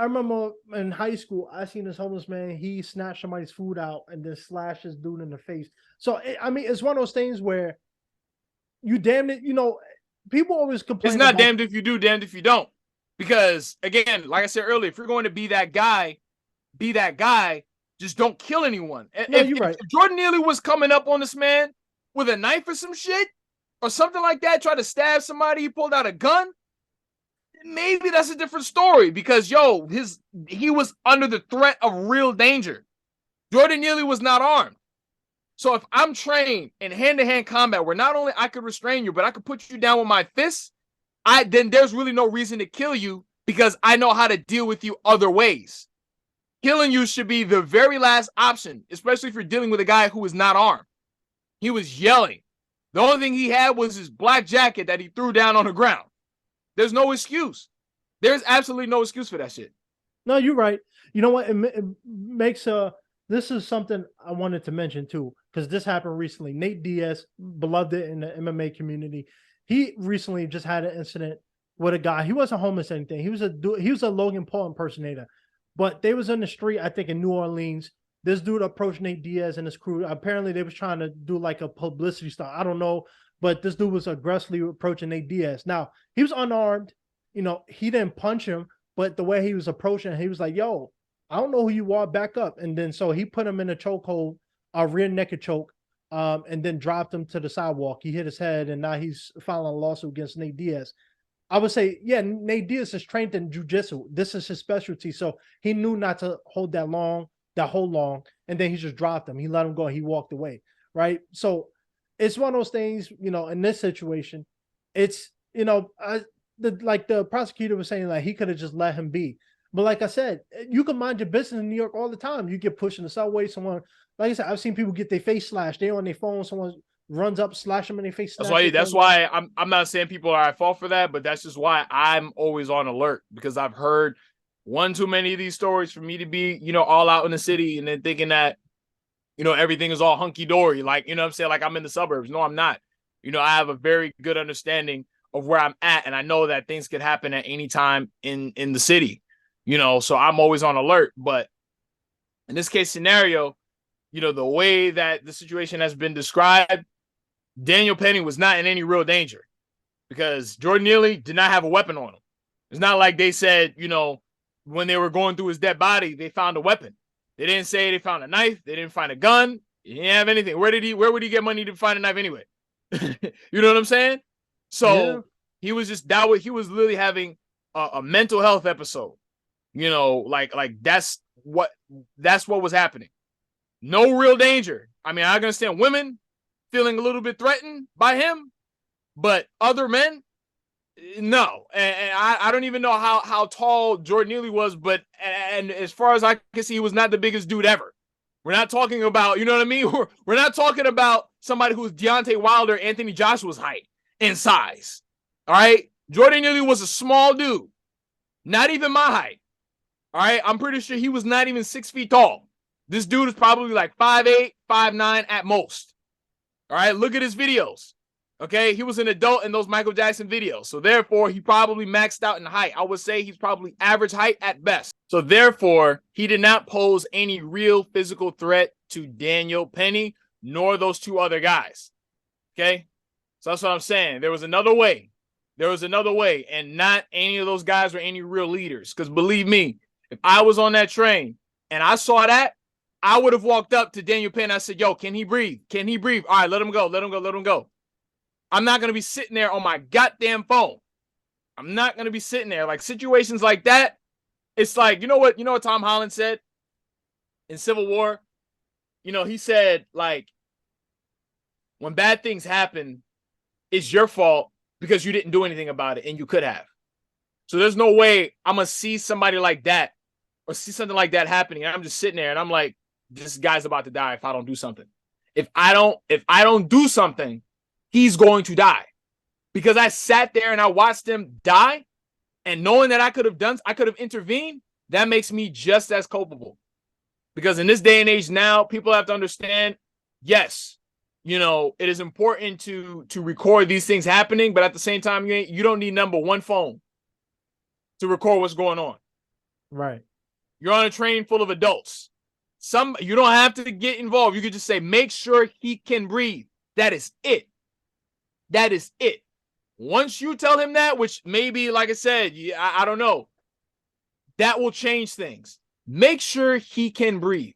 remember in high school, I seen this homeless man, he snatched somebody's food out and then slashed this dude in the face. So, it's one of those things where you damn it, people always complain. It's not damned if you do, damned if you don't. Because, again, like I said earlier, if you're going to be that guy, just don't kill anyone. No, you're right. If Jordan Neely was coming up on this man with a knife or some shit, or something like that, try to stab somebody, he pulled out a gun, maybe that's a different story because, he was under the threat of real danger. Jordan Neely was not armed. So if I'm trained in hand-to-hand combat where not only I could restrain you, but I could put you down with my fists, then there's really no reason to kill you because I know how to deal with you other ways. Killing you should be the very last option, especially if you're dealing with a guy who is not armed. He was yelling. The only thing he had was his black jacket that he threw down on the ground. There's no excuse. There's absolutely no excuse for that shit. No, you're right. You know what? It makes this is something I wanted to mention too, because this happened recently. Nate Diaz, beloved in the MMA community, he recently just had an incident with a guy. He wasn't homeless or anything. He was a Logan Paul impersonator, but they was on the street, I think in New Orleans. This dude approached Nate Diaz and his crew. Apparently, they was trying to do like a publicity stunt. I don't know. But this dude was aggressively approaching Nate Diaz. Now, he was unarmed. he didn't punch him, but the way he was approaching, he was like, yo, I don't know who you are, back up. And then so he put him in a chokehold, a rear naked choke, and then dropped him to the sidewalk. He hit his head, and now he's filing a lawsuit against Nate Diaz. I would say, yeah, Nate Diaz is trained in jujitsu. This is his specialty. So he knew not to hold that hold long, and then he just dropped him. He let him go. He walked away. Right. So it's one of those things, in this situation, it's, like the prosecutor was saying, like he could have just let him be. But like I said, you can mind your business in New York all the time. You get pushed in the subway, someone, like I said, I've seen people get their face slashed. They're on their phone, someone runs up, slash them in their face. That's why I'm not saying people are at fault for that, but that's just why I'm always on alert, because I've heard one too many of these stories for me to be, all out in the city and then thinking that, everything is all hunky dory. Like, what I'm saying, like I'm in the suburbs. No, I'm not. I have a very good understanding of where I'm at, and I know that things could happen at any time in the city, so I'm always on alert. But in this case scenario, the way that the situation has been described, Daniel Penny was not in any real danger because Jordan Neely did not have a weapon on him. It's not like they said, when they were going through his dead body, they found a weapon. They didn't say they found a knife. They didn't find a gun. He didn't have anything. Where would he get money to find a knife anyway? You know what I'm saying? So he was he was literally having a mental health episode. Like that's what was happening. No real danger. I mean, I understand women feeling a little bit threatened by him, but other men, no. And I don't even know how tall Jordan Neely was, but and as far as I can see, he was not the biggest dude ever. We're not talking about, you know what I mean? We're not talking about somebody who's Deontay Wilder, Anthony Joshua's height and size. All right? Jordan Neely was a small dude, not even my height. All right? I'm pretty sure he was not even 6 feet tall. This dude is probably like 5'8", 5'9" at most. All right? Look at his videos. Okay? He was an adult in those Michael Jackson videos. So therefore, he probably maxed out in height. I would say he's probably average height at best. So therefore, he did not pose any real physical threat to Daniel Penny, nor those two other guys. Okay? So that's what I'm saying. There was another way. And not any of those guys were any real leaders. Because believe me, if I was on that train and I saw that, I would have walked up to Daniel Penny. I said, yo, can he breathe? Can he breathe? All right, let him go. I'm not going to be sitting there on my goddamn phone. I'm not going to be sitting there. Like situations like that, it's like, you know what Tom Holland said in Civil War? He said, like, when bad things happen, it's your fault because you didn't do anything about it, and you could have. So there's no way I'm going to see somebody like that or see something like that happening, and I'm just sitting there and I'm like, this guy's about to die if I don't do something. If I don't do something, he's going to die. Because I sat there and I watched him die, and knowing that I could have intervened, that makes me just as culpable. Because in this day and age now, people have to understand, yes, it is important to record these things happening, but at the same time, you don't need number one phone to record what's going on. Right. You're on a train full of adults. You don't have to get involved. You could just say, make sure he can breathe. That is it. Once you tell him that, which maybe, like I said, I don't know, that will change things. Make sure he can breathe.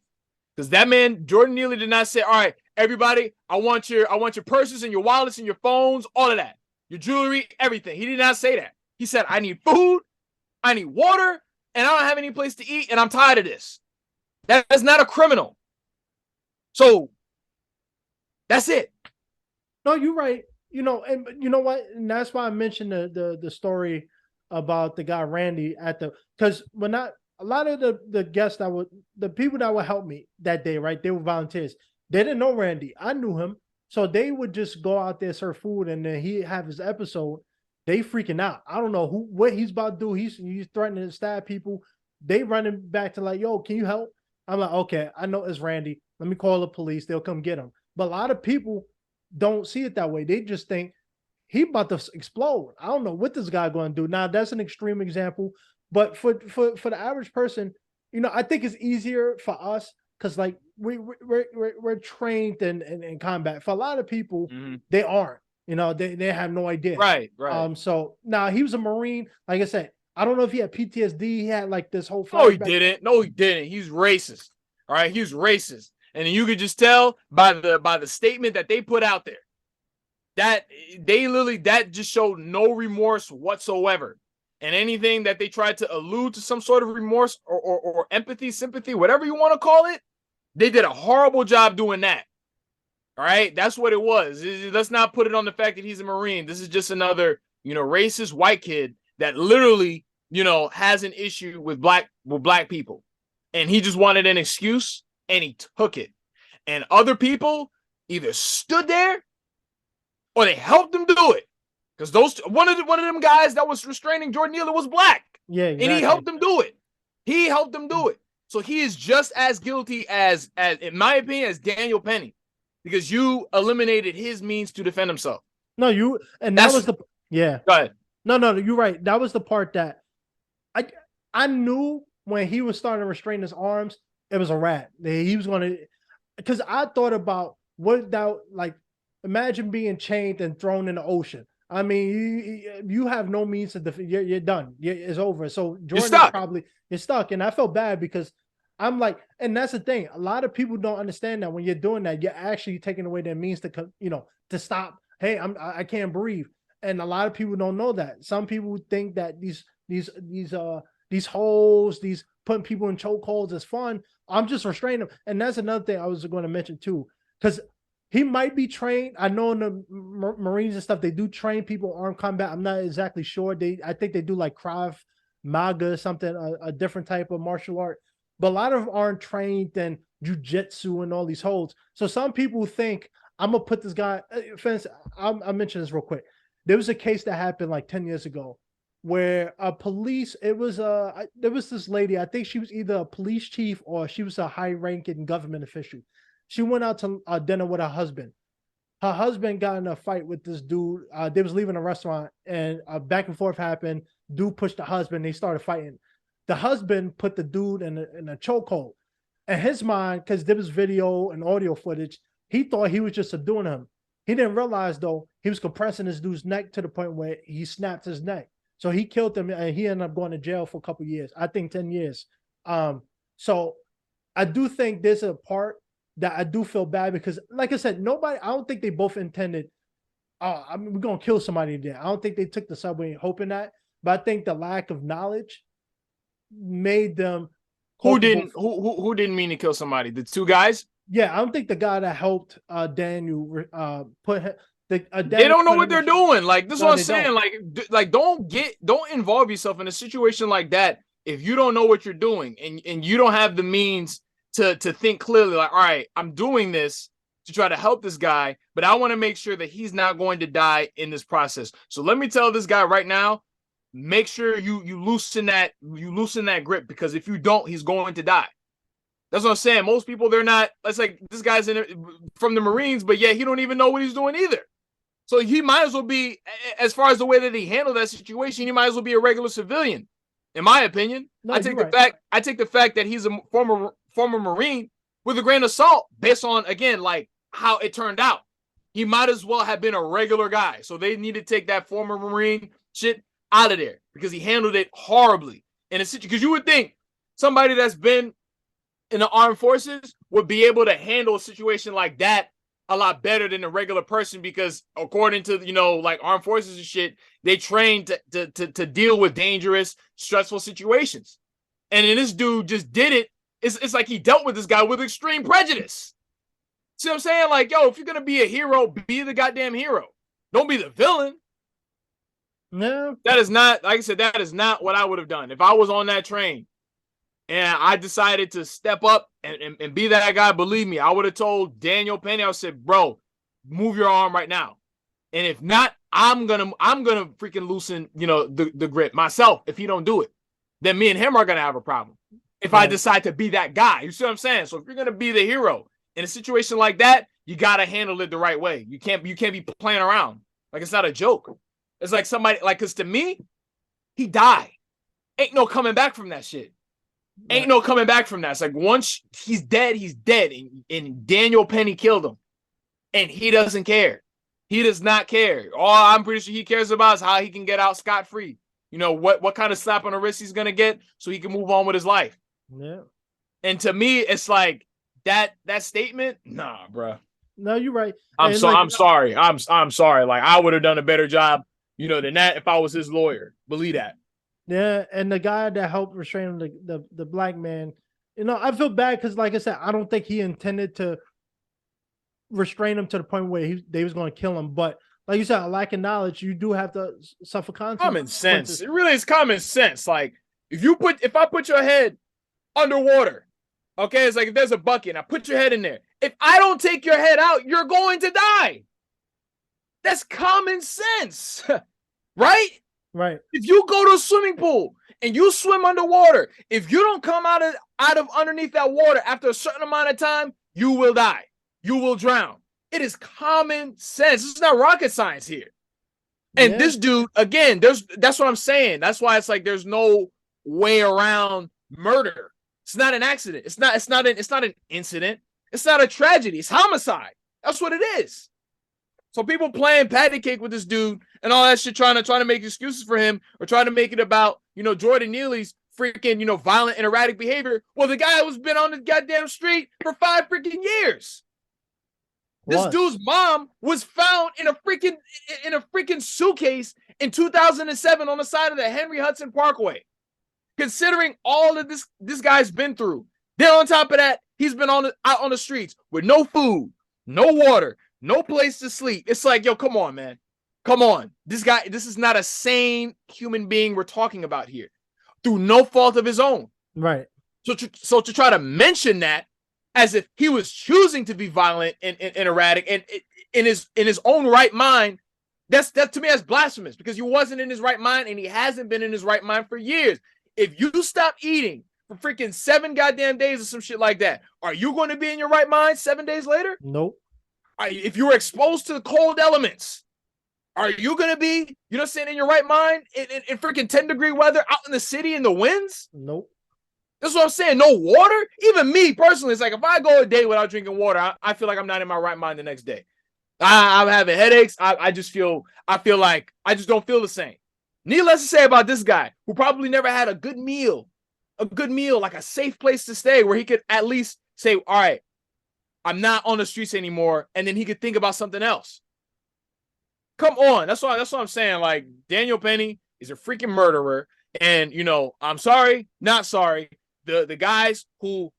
Because that man, Jordan Neely, did not say, all right, everybody, I want your purses and your wallets and your phones, all of that. Your jewelry, everything. He did not say that. He said, I need food, I need water, and I don't have any place to eat, and I'm tired of this. That is not a criminal. So that's it. No, you're right. And you know what? And that's why I mentioned the story about the guy Randy because when a lot of the guests the people that would help me that day, right? They were volunteers. They didn't know Randy. I knew him. So they would just go out there, serve food, and then he have his episode. They freaking out. I don't know what he's about to do. He's threatening to stab people. They running back to like, yo, can you help? I'm like, okay, I know it's Randy. Let me call the police. They'll come get him. But a lot of people don't see it that way. They just think he about to explode. I don't know what this guy going to do. Now that's an extreme example, but for the average person, I think it's easier for us because like we're trained in combat. For a lot of people, they aren't. They have no idea. Right, right. So now he was a Marine. Like I said, I don't know if he had PTSD. He had like this whole No, he flashback. didn't. No, he didn't. He's racist. All right, he's racist, and you could just tell by the statement that they put out there that that just showed no remorse whatsoever. And anything that they tried to allude to some sort of remorse or empathy, sympathy, whatever you want to call it, they did a horrible job doing that. All right, that's what it was. Let's not put it on the fact that he's a Marine. This is just another, racist white kid that literally, has an issue with black people, and he just wanted an excuse, and he took it. And other people either stood there or they helped him do it. Because one of them guys that was restraining Jordan Neely was black. Yeah, exactly. And he helped him do it. He helped him do it. So he is just as guilty as in my opinion, as Daniel Penny. Because you eliminated his means to defend himself. No, that was the yeah. Go ahead. No, you're right. That was the part that I knew when he was starting to restrain his arms, it was a wrap. He was gonna, because I thought about what that, like, imagine being chained and thrown in the ocean. I mean, you have no means to defend. You're done. It's over. So Jordan you're stuck, and I felt bad because I'm like, and that's the thing. A lot of people don't understand that when you're doing that, you're actually taking away their means to, to stop. Hey, I can't breathe, and a lot of people don't know that. Some people think that these holes, these putting people in chokeholds is fun. I'm just restraining them, and that's another thing I was going to mention too, because he might be trained. I know in the Marines and stuff, they do train people armed combat. I'm not exactly sure. I think they do like Krav Maga or something, a different type of martial art. But a lot of them aren't trained in jujitsu and all these holds. So some people think I'm gonna put this guy. I'll mention this real quick. There was a case that happened like 10 years ago where there was this lady. I think she was either a police chief or she was a high-ranking government official. She went out to dinner with her husband. Her husband got in a fight with this dude. They was leaving a restaurant, and back and forth happened. Dude pushed the husband. They started fighting. The husband put the dude in a chokehold. In his mind, because there was video and audio footage, he thought he was just subduing him. He didn't realize, though, he was compressing this dude's neck to the point where he snapped his neck. So he killed him, and he ended up going to jail for a couple of years. I think 10 years. So I do think there's a part that I do feel bad because, like I said, I don't think they both intended, we're going to kill somebody today. I don't think they took the subway hoping that, but I think the lack of knowledge made them. Who didn't mean to kill somebody? The two guys? Yeah, I don't think the guy that helped Daniel they don't know what they're doing. Like, this is what I'm saying. Like don't involve yourself in a situation like that if you don't know what you're doing and you don't have the means to think clearly. Like, all right, I'm doing this to try to help this guy, but I want to make sure that he's not going to die in this process. So let me tell this guy right now, make sure you loosen that grip, because if you don't, he's going to die. That's what I'm saying. Most people, they're not. It's like this guy's from the Marines, but yeah, he don't even know what he's doing either. So he might as well be, as far as the way that he handled that situation, he might as well be a regular civilian, in my opinion. I take the fact that he's a former Marine with a grain of salt, based on, again, like how it turned out. He might as well have been a regular guy. So they need to take that former Marine shit out of there, because he handled it horribly in a situation. Because you would think somebody that's been in the armed forces would be able to handle a situation like that a lot better than a regular person, because according to, like armed forces and shit, they train to deal with dangerous, stressful situations. And then this dude just did it. It's like he dealt with this guy with extreme prejudice. See what I'm saying? Like, yo, if you're gonna be a hero, be the goddamn hero. Don't be the villain. No, that is not, like I said, that is not what I would have done if I was on that train and I decided to step up and be that guy. Believe me, I would have told Daniel Penny, I said, bro, move your arm right now. And if not, I'm gonna freaking loosen, the grip myself. If he don't do it, then me and him are gonna have a problem. If I decide to be that guy, you see what I'm saying? So if you're gonna be the hero in a situation like that, you gotta handle it the right way. You can't be playing around. Like, it's not a joke. It's like somebody, like, because to me, he died. Ain't no coming back from that shit. Ain't no coming back from that. It's like, once he's dead, he's dead. And Daniel Penny killed him. And he doesn't care. He does not care. All I'm pretty sure he cares about is how he can get out scot-free. You know, what kind of slap on the wrist he's going to get so he can move on with his life. Yeah. And to me, it's like that statement, nah, bro. No, you're right. I'm And so like, I'm sorry. I'm sorry. Like I would have done a better job, than that if I was his lawyer. Believe that. yeah, and the guy that helped restrain the black man, I feel bad because, like I said, I don't think he intended to restrain him to the point where they was going to kill him. But like you said, a lack of knowledge, you do have to suffer Common consequences. sense. It really is common sense. Like if I put your head underwater, okay, it's like if there's a bucket and I put your head in there. If I don't take your head out, you're going to die. That's common sense, right? Right. If you go to a swimming pool and you swim underwater, if you don't come out of underneath that water after a certain amount of time, you will die. You will drown. It is common sense. This is not rocket science here. And this dude, again, that's what I'm saying. That's why it's like there's no way around murder. It's not an accident. It's not an incident. It's not a tragedy. It's homicide. That's what it is. So people playing patty cake with this dude and all that shit, trying to make excuses for him or trying to make it about, Jordan Neely's freaking, violent and erratic behavior. Well, the guy was been on the goddamn street for 5 freaking years. This dude's mom was found in a freaking suitcase in 2007 on the side of the Henry Hudson Parkway. Considering all of this guy's been through, then on top of that, he's been out on the streets with no food, no water, no place to sleep. It's like, yo, come on, man. Come on. This is not a sane human being we're talking about here through no fault of his own. Right. So to try to mention that as if he was choosing to be violent and erratic and in his own right mind, that to me, that's blasphemous because he wasn't in his right mind and he hasn't been in his right mind for years. If you stop eating for freaking 7 goddamn days or some shit like that, are you going to be in your right mind 7 days later? Nope. If you were exposed to the cold elements, are you going to be, in your right mind in freaking 10-degree weather out in the city in the winds? Nope. That's what I'm saying. No water? Even me personally, it's like if I go a day without drinking water, I feel like I'm not in my right mind the next day. I'm having headaches. I feel like I just don't feel the same. Needless to say about this guy who probably never had a good meal, like a safe place to stay where he could at least say, all right, I'm not on the streets anymore. And then he could think about something else. Come on. That's what I'm saying. Like Daniel Penny is a freaking murderer. And, I'm sorry, not sorry. The guys who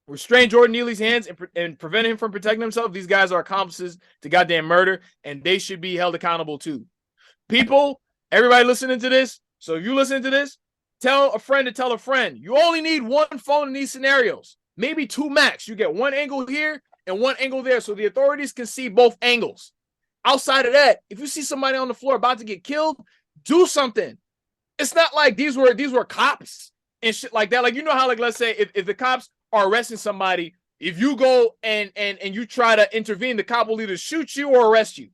restrained Jordan Neely's hands and prevented him from protecting himself, these guys are accomplices to goddamn murder, and they should be held accountable too. People, everybody listening to this, so if you listen to this, tell a friend to tell a friend. You only need one phone in these scenarios, maybe 2 max. You get one angle here and one angle there so the authorities can see both angles. Outside of that, if you see somebody on the floor about to get killed, do something. It's not like these were cops and shit like that. Like, how, like, let's say if the cops are arresting somebody, if you go and you try to intervene, the cop will either shoot you or arrest you.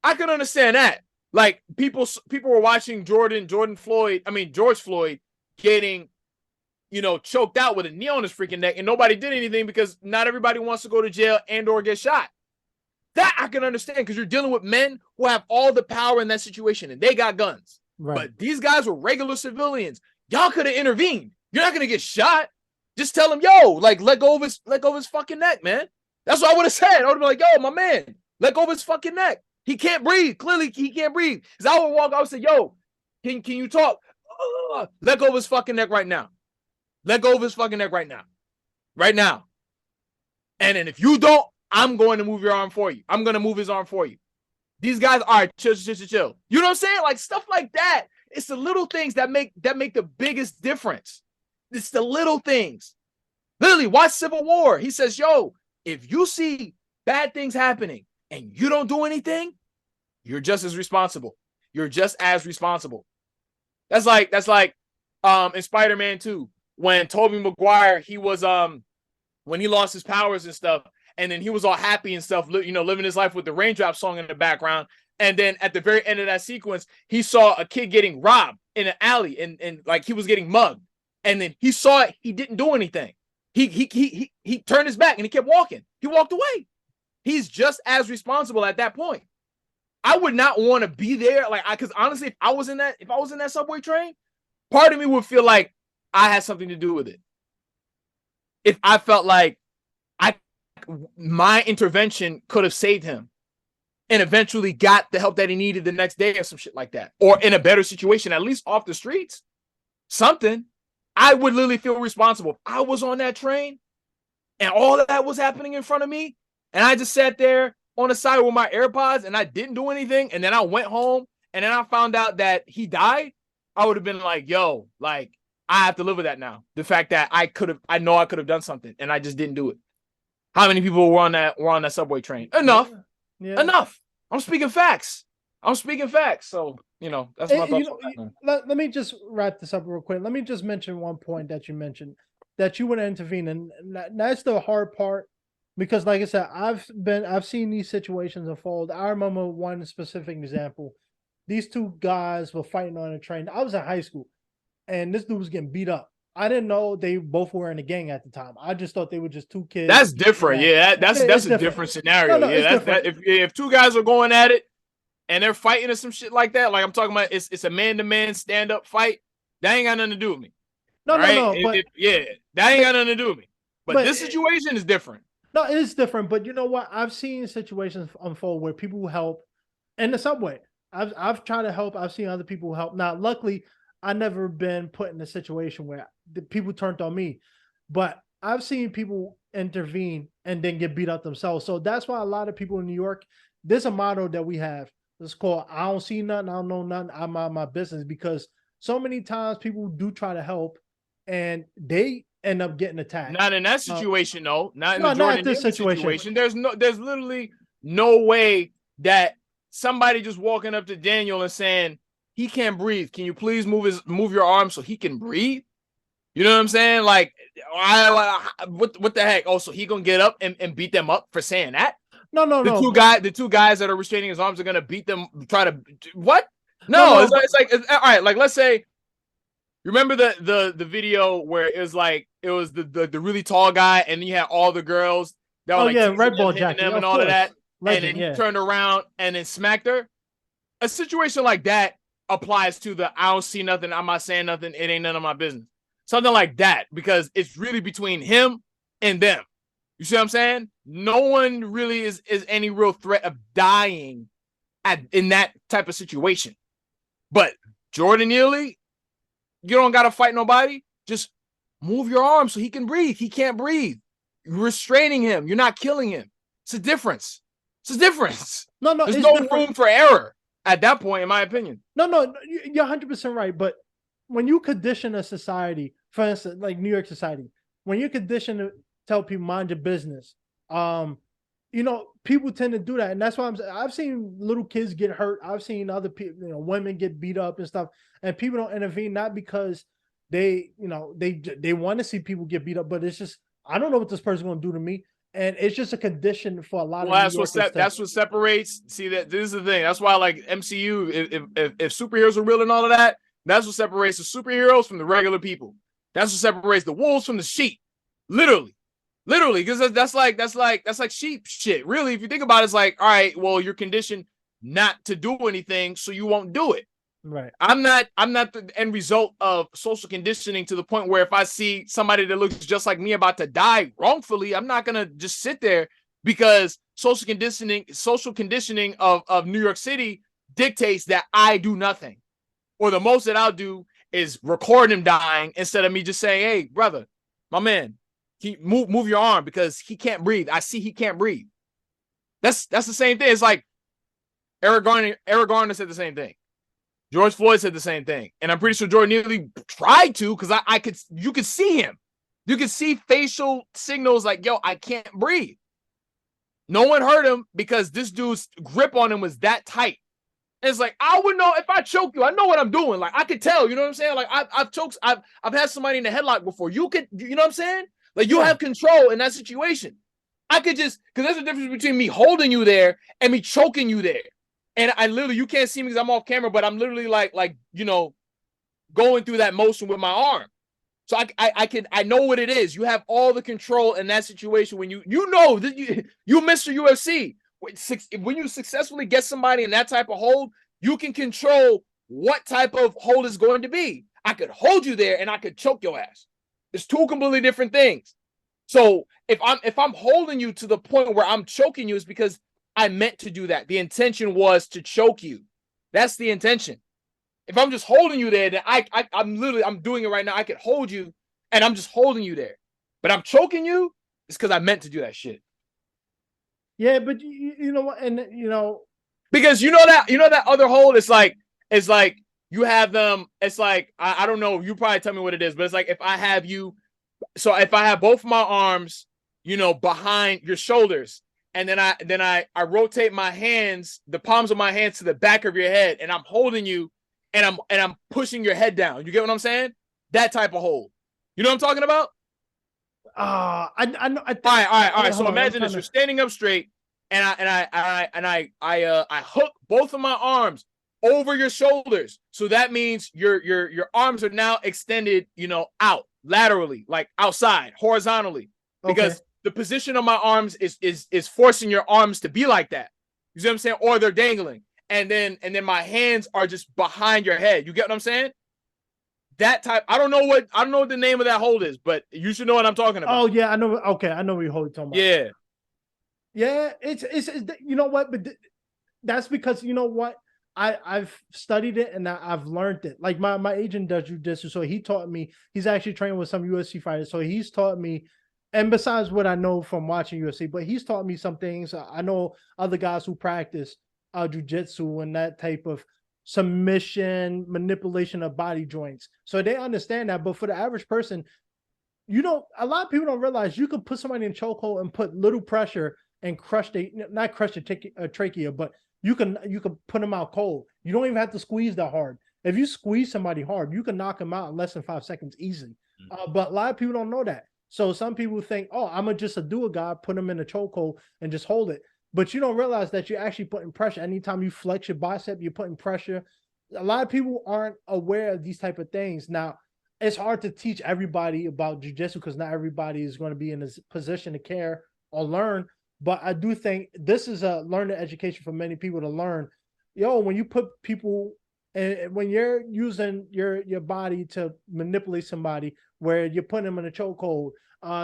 I can understand that. Like people were watching George Floyd getting, choked out with a knee on his freaking neck, and nobody did anything because not everybody wants to go to jail and or get shot. That I can understand because you're dealing with men who have all the power in that situation and they got guns. Right. But these guys were regular civilians. Y'all could have intervened. You're not gonna get shot. Just tell him, yo, like let go of his fucking neck, man. That's what I would have said. I would have been like, yo, my man, let go of his fucking neck. He can't breathe. Clearly, he can't breathe. Because I would walk, I would say, yo, can you talk? Let go of his fucking neck right now. Let go of his fucking neck right now. Right now. And then if you don't, I'm going to move your arm for you. I'm going to move his arm for you. These guys, all right, chill. You know what I'm saying? Like stuff like that. It's the little things that make the biggest difference. It's the little things. Literally, watch Civil War. He says, yo, if you see bad things happening and you don't do anything, you're just as responsible. You're just as responsible. That's like in Spider-Man 2, when Tobey Maguire, he was when he lost his powers and stuff, and then he was all happy and stuff, living his life with the Raindrop song in the background. And then at the very end of that sequence, he saw a kid getting robbed in an alley and like he was getting mugged. And then he saw it. He didn't do anything. He turned his back and he kept walking. He walked away. He's just as responsible at that point. I would not want to be there. Like, because honestly, if I was in that subway train, part of me would feel like I had something to do with it. If I felt like my intervention could have saved him and eventually got the help that he needed the next day or some shit like that, or in a better situation, at least off the streets, something, I would literally feel responsible. If I was on that train and all of that was happening in front of me, and I just sat there on the side with my AirPods and I didn't do anything, and then I went home and then I found out that he died, I would have been like, yo, like, I have to live with that now. The fact that I know I could have done something and I just didn't do it. How many people were on that subway train? Enough. Yeah. Enough. I'm speaking facts. So, that's my thoughts on that, man. Let me just wrap this up real quick. Let me just mention one point that you mentioned, that you would intervene. And that's the hard part, because like I said, I've seen these situations unfold. I remember one specific example. These two guys were fighting on a train. I was in high school and this dude was getting beat up. I didn't know they both were in a gang at the time. I just thought they were just two kids. That's different. Yeah, that's a different scenario. No, yeah, if two guys are going at it and they're fighting or some shit like that, like I'm talking about, it's a man-to-man stand-up fight. That ain't got nothing to do with me. No, right? No. That ain't got nothing to do with me. But this situation is different. No, it is different. But you know what? I've seen situations unfold where people help in the subway. I've tried to help. I've seen other people help. Now, luckily, I've never been put in a situation where the people turned on me, but I've seen people intervene and then get beat up themselves. So that's why a lot of people in New York, there's a motto that we have. It's called, I don't see nothing, I don't know nothing, I mind my business, because so many times people do try to help and they end up getting attacked. Not in that situation, though. Not in the Jordan Neely situation. There's literally no way that somebody just walking up to Daniel and saying, he can't breathe, can you please move your arm so he can breathe? You know what I'm saying? Like, what the heck? Oh, so he gonna get up and beat them up for saying that? No. The two guys that are restraining his arms are gonna beat them. Try to what? No. It's like all right. Like, let's say, you remember the video where it was the really tall guy and you had all the girls that were Red Ball jacket and all of that, and then he turned around and then smacked her. A situation like that applies to the I don't see nothing, I'm not saying nothing, it ain't none of my business. Something like that, because it's really between him and them. You see what I'm saying? No one really is any real threat of dying in that type of situation. But Jordan Neely, you don't got to fight nobody. Just move your arm so he can breathe. He can't breathe. You're restraining him. You're not killing him. It's a difference. No, there's no room for error at that point, in my opinion. No, you're 100% right. But when you condition a society, for instance, like New York society, when you condition to tell people mind your business, people tend to do that, and that's why I've seen little kids get hurt. I've seen other people, women get beat up and stuff, and people don't intervene, not because they want to see people get beat up, but it's just, I don't know what this person's going to do to me. And it's just a condition for a lot of. That's what separates. See, that this is the thing. That's why, like, MCU, if superheroes are real and all of that, that's what separates the superheroes from the regular people. That's what separates the wolves from the sheep. Literally, because that's like sheep shit. Really, if you think about it, it's like, all right, well, you're conditioned not to do anything, so you won't do it. Right. I'm not the end result of social conditioning to the point where if I see somebody that looks just like me about to die wrongfully, I'm not gonna just sit there, because social conditioning of New York City dictates that I do nothing, or the most that I'll do is record him dying instead of me just saying, hey, brother, my man, move your arm because he can't breathe. I see he can't breathe. That's the same thing. It's like Eric Garner said the same thing. George Floyd said the same thing. And I'm pretty sure Jordan Neely tried to, because you could see him. You could see facial signals like, yo, I can't breathe. No one heard him because this dude's grip on him was that tight. And it's like, I would know if I choke you. I know what I'm doing. Like, I could tell, you know what I'm saying? Like, I've choked, I've had somebody in the headlock before. You could, you know what I'm saying? Like, you have control in that situation. I could just, because there's a difference between me holding you there and me choking you there. And I literally, you can't see me because I'm off camera, but I'm literally like, going through that motion with my arm. So I know what it is. You have all the control in that situation when you Mr. UFC, when you successfully get somebody in that type of hold, you can control what type of hold is going to be. I could hold you there and I could choke your ass. It's two completely different things. So if I'm holding you to the point where I'm choking you, it's because I meant to do that. The intention was to choke you. That's the intention. If I'm just holding you there, then I'm doing it right now. I could hold you and I'm just holding you there. But I'm choking you, it's because I meant to do that shit. Yeah, but you know what, and because you know that other hold is like you have them. It's like I don't know. You probably tell me what it is, but it's like if I have you. So if I have both my arms, behind your shoulders, and then I rotate my hands, the palms of my hands to the back of your head, and I'm holding you, and I'm pushing your head down. You get what I'm saying? That type of hold. You know what I'm talking about? I know. All right. So imagine this: you're standing up straight, and I hook both of my arms over your shoulders. So that means your arms are now extended, out laterally, like outside, horizontally, because the position of my arms is forcing your arms to be like that. You see what I'm saying? Or they're dangling, and then my hands are just behind your head. You get what I'm saying? That type. I don't know what the name of that hold is, but you should know what I'm talking about. Oh yeah, I know. Okay, I know what you're talking about. Yeah, yeah. It's you know what, but that's because you know what, I've studied it and I've learned it. Like my agent does jujitsu, so he taught me. He's actually trained with some UFC fighters, so he's taught me. And besides what I know from watching UFC, but he's taught me some things. I know other guys who practice jujitsu and that type of submission, manipulation of body joints. So they understand that. But for the average person, a lot of people don't realize you could put somebody in chokehold and put little pressure and not crush the trachea, but you can put them out cold. You don't even have to squeeze that hard. If you squeeze somebody hard, you can knock them out in less than 5 seconds easily. But a lot of people don't know that. So some people think, oh, I'm gonna just do a guy, put him in a chokehold and just hold it. But you don't realize that you're actually putting pressure. Anytime you flex your bicep, you're putting pressure. A lot of people aren't aware of these type of things. Now, it's hard to teach everybody about jiu-jitsu because not everybody is going to be in a position to care or learn. But I do think this is a learning education for many people to learn. When you put people and when you're using your body to manipulate somebody, where you're putting them in a chokehold,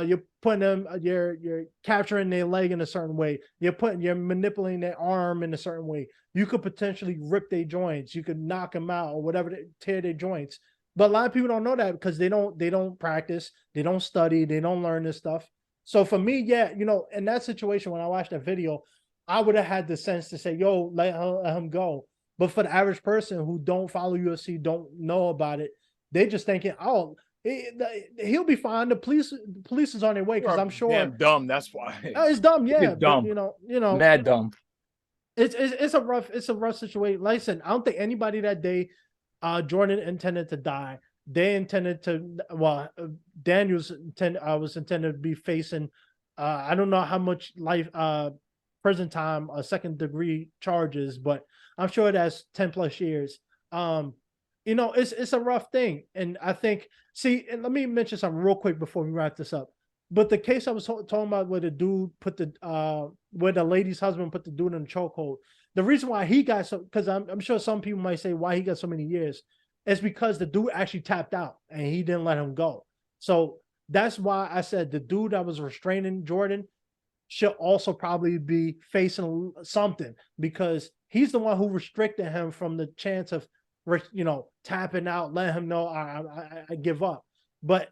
you're putting them, you're capturing their leg in a certain way, you're manipulating their arm in a certain way. You could potentially rip their joints, you could knock them out or whatever, tear their joints. But a lot of people don't know that because they don't practice, they don't study, they don't learn this stuff. So for me, yeah, in that situation when I watched that video, I would have had the sense to say, "Yo, let him go." But for the average person who don't follow UFC, don't know about it, they just thinking, "Oh, he'll be fine. The police is on their way." Because I'm sure damn dumb. That's why it's dumb. Yeah, dumb. But, Mad dumb. It's a rough situation. Listen, I don't think anybody that day, Jordan intended to die. They intended to. Well, Daniels was intended to be facing. I don't know how much prison time, second degree charges, but I'm sure that's 10 plus years. It's a rough thing, and I think. See, and let me mention something real quick before we wrap this up. But the case I was talking about where the dude where the lady's husband put the dude in the chokehold. The reason why he got because I'm sure some people might say why he got so many years. It's because the dude actually tapped out and he didn't let him go. So that's why I said the dude that was restraining Jordan should also probably be facing something because he's the one who restricted him from the chance of, tapping out, letting him know I give up. But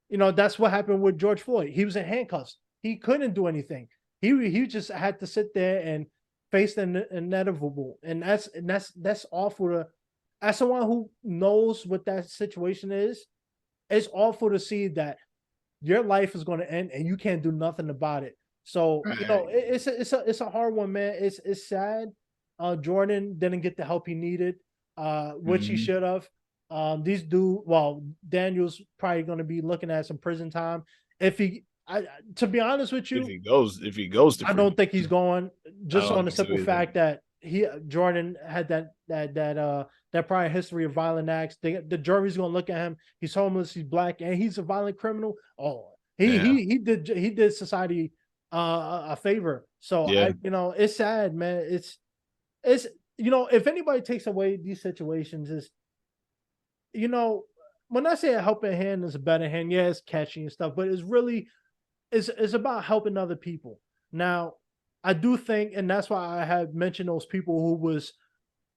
that's what happened with George Floyd. He was in handcuffs. He couldn't do anything. He just had to sit there and face the inevitable. And that's awful. As someone who knows what that situation is, it's awful to see that your life is going to end and you can't do nothing about it. So it's a hard one, man. It's sad. Jordan didn't get the help he needed, which he should have. Daniel's probably going to be looking at some prison time. To be honest with you, if he goes to I don't think he's going, just on the simple fact that Jordan had that prior history of violent acts. The jury's going to look at him. He's homeless, he's black, and he's a violent criminal. Oh, he did society a favor. So Yeah. it's sad, man. It's if anybody takes away these situations, is you know, when I say a helping hand is a better hand, yeah, it's catchy and stuff, but it's really it's about helping other people. Now, I do think, and that's why I have mentioned those people who was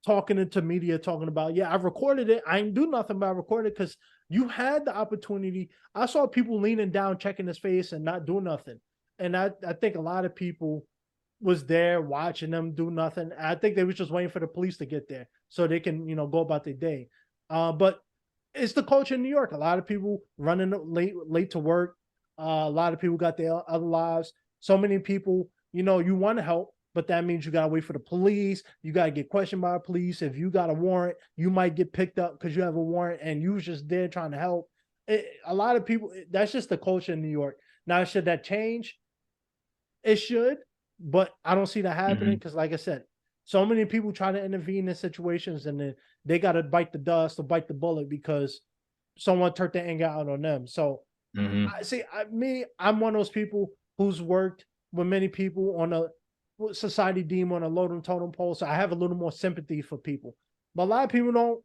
talking into media, talking about, yeah, I recorded it. I didn't do nothing, but I recorded it because you had the opportunity. I saw people leaning down, checking his face and not doing nothing. And I think a lot of people was there watching them do nothing. I think they was just waiting for the police to get there so they can, go about their day. But it's the culture in New York. A lot of people running late to work. A lot of people got their other lives. So many people, you want to help, but that means you got to wait for the police. You got to get questioned by the police. If you got a warrant, you might get picked up because you have a warrant and you was just there trying to help. A lot of people, that's just the culture in New York. Now, should that change? It should, but I don't see that happening Hmm. because, like I said, so many people try to intervene in situations and then they got to bite the dust or bite the bullet because someone turned their anger out on them. So Hmm. I see. I'm one of those people who's worked with many people on a society deem on a low totem pole. So I have a little more sympathy for people. But a lot of people don't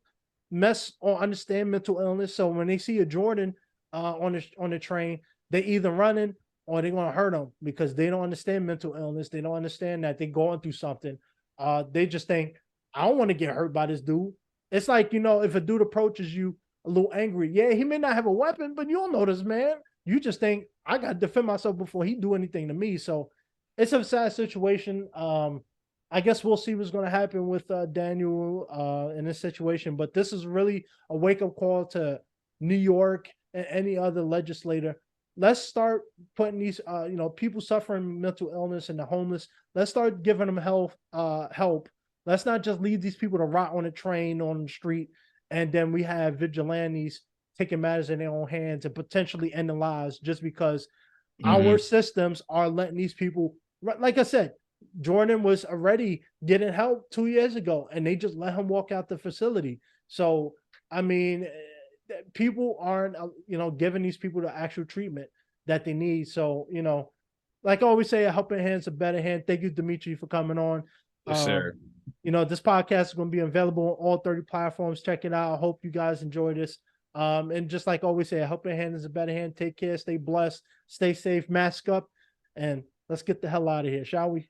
mess or understand mental illness. So when they see a Jordan on the train, they either running or they're gonna hurt them because they don't understand mental illness. They don't understand that they're going through something. They just think, I don't want to get hurt by this dude. It's like, if a dude approaches you a little angry, yeah, he may not have a weapon, but you don't know this man. You just think, I got to defend myself before he do anything to me. So it's a sad situation. I guess we'll see what's going to happen with Daniel in this situation. But this is really a wake up call to New York and any other legislator. Let's start putting these, people suffering mental illness and the homeless. Let's start giving them help. Let's not just leave these people to rot on a train on the street, and then we have vigilantes taking matters in their own hands and potentially ending lives just because our Hmm. systems are letting these people. Like I said, Jordan was already getting help 2 years ago, and they just let him walk out the facility. So, I mean, people aren't, giving these people the actual treatment that they need. So, like I always say, a helping hand's a better hand. Thank you, Dimitri, for coming on. Yes, Um, sir. this podcast is going to be available on all 30 platforms. Check it out. I hope you guys enjoy this. And just like I always say, a helping hand is a better hand. Take care, stay blessed, stay safe, mask up, and let's get the hell out of here, shall we?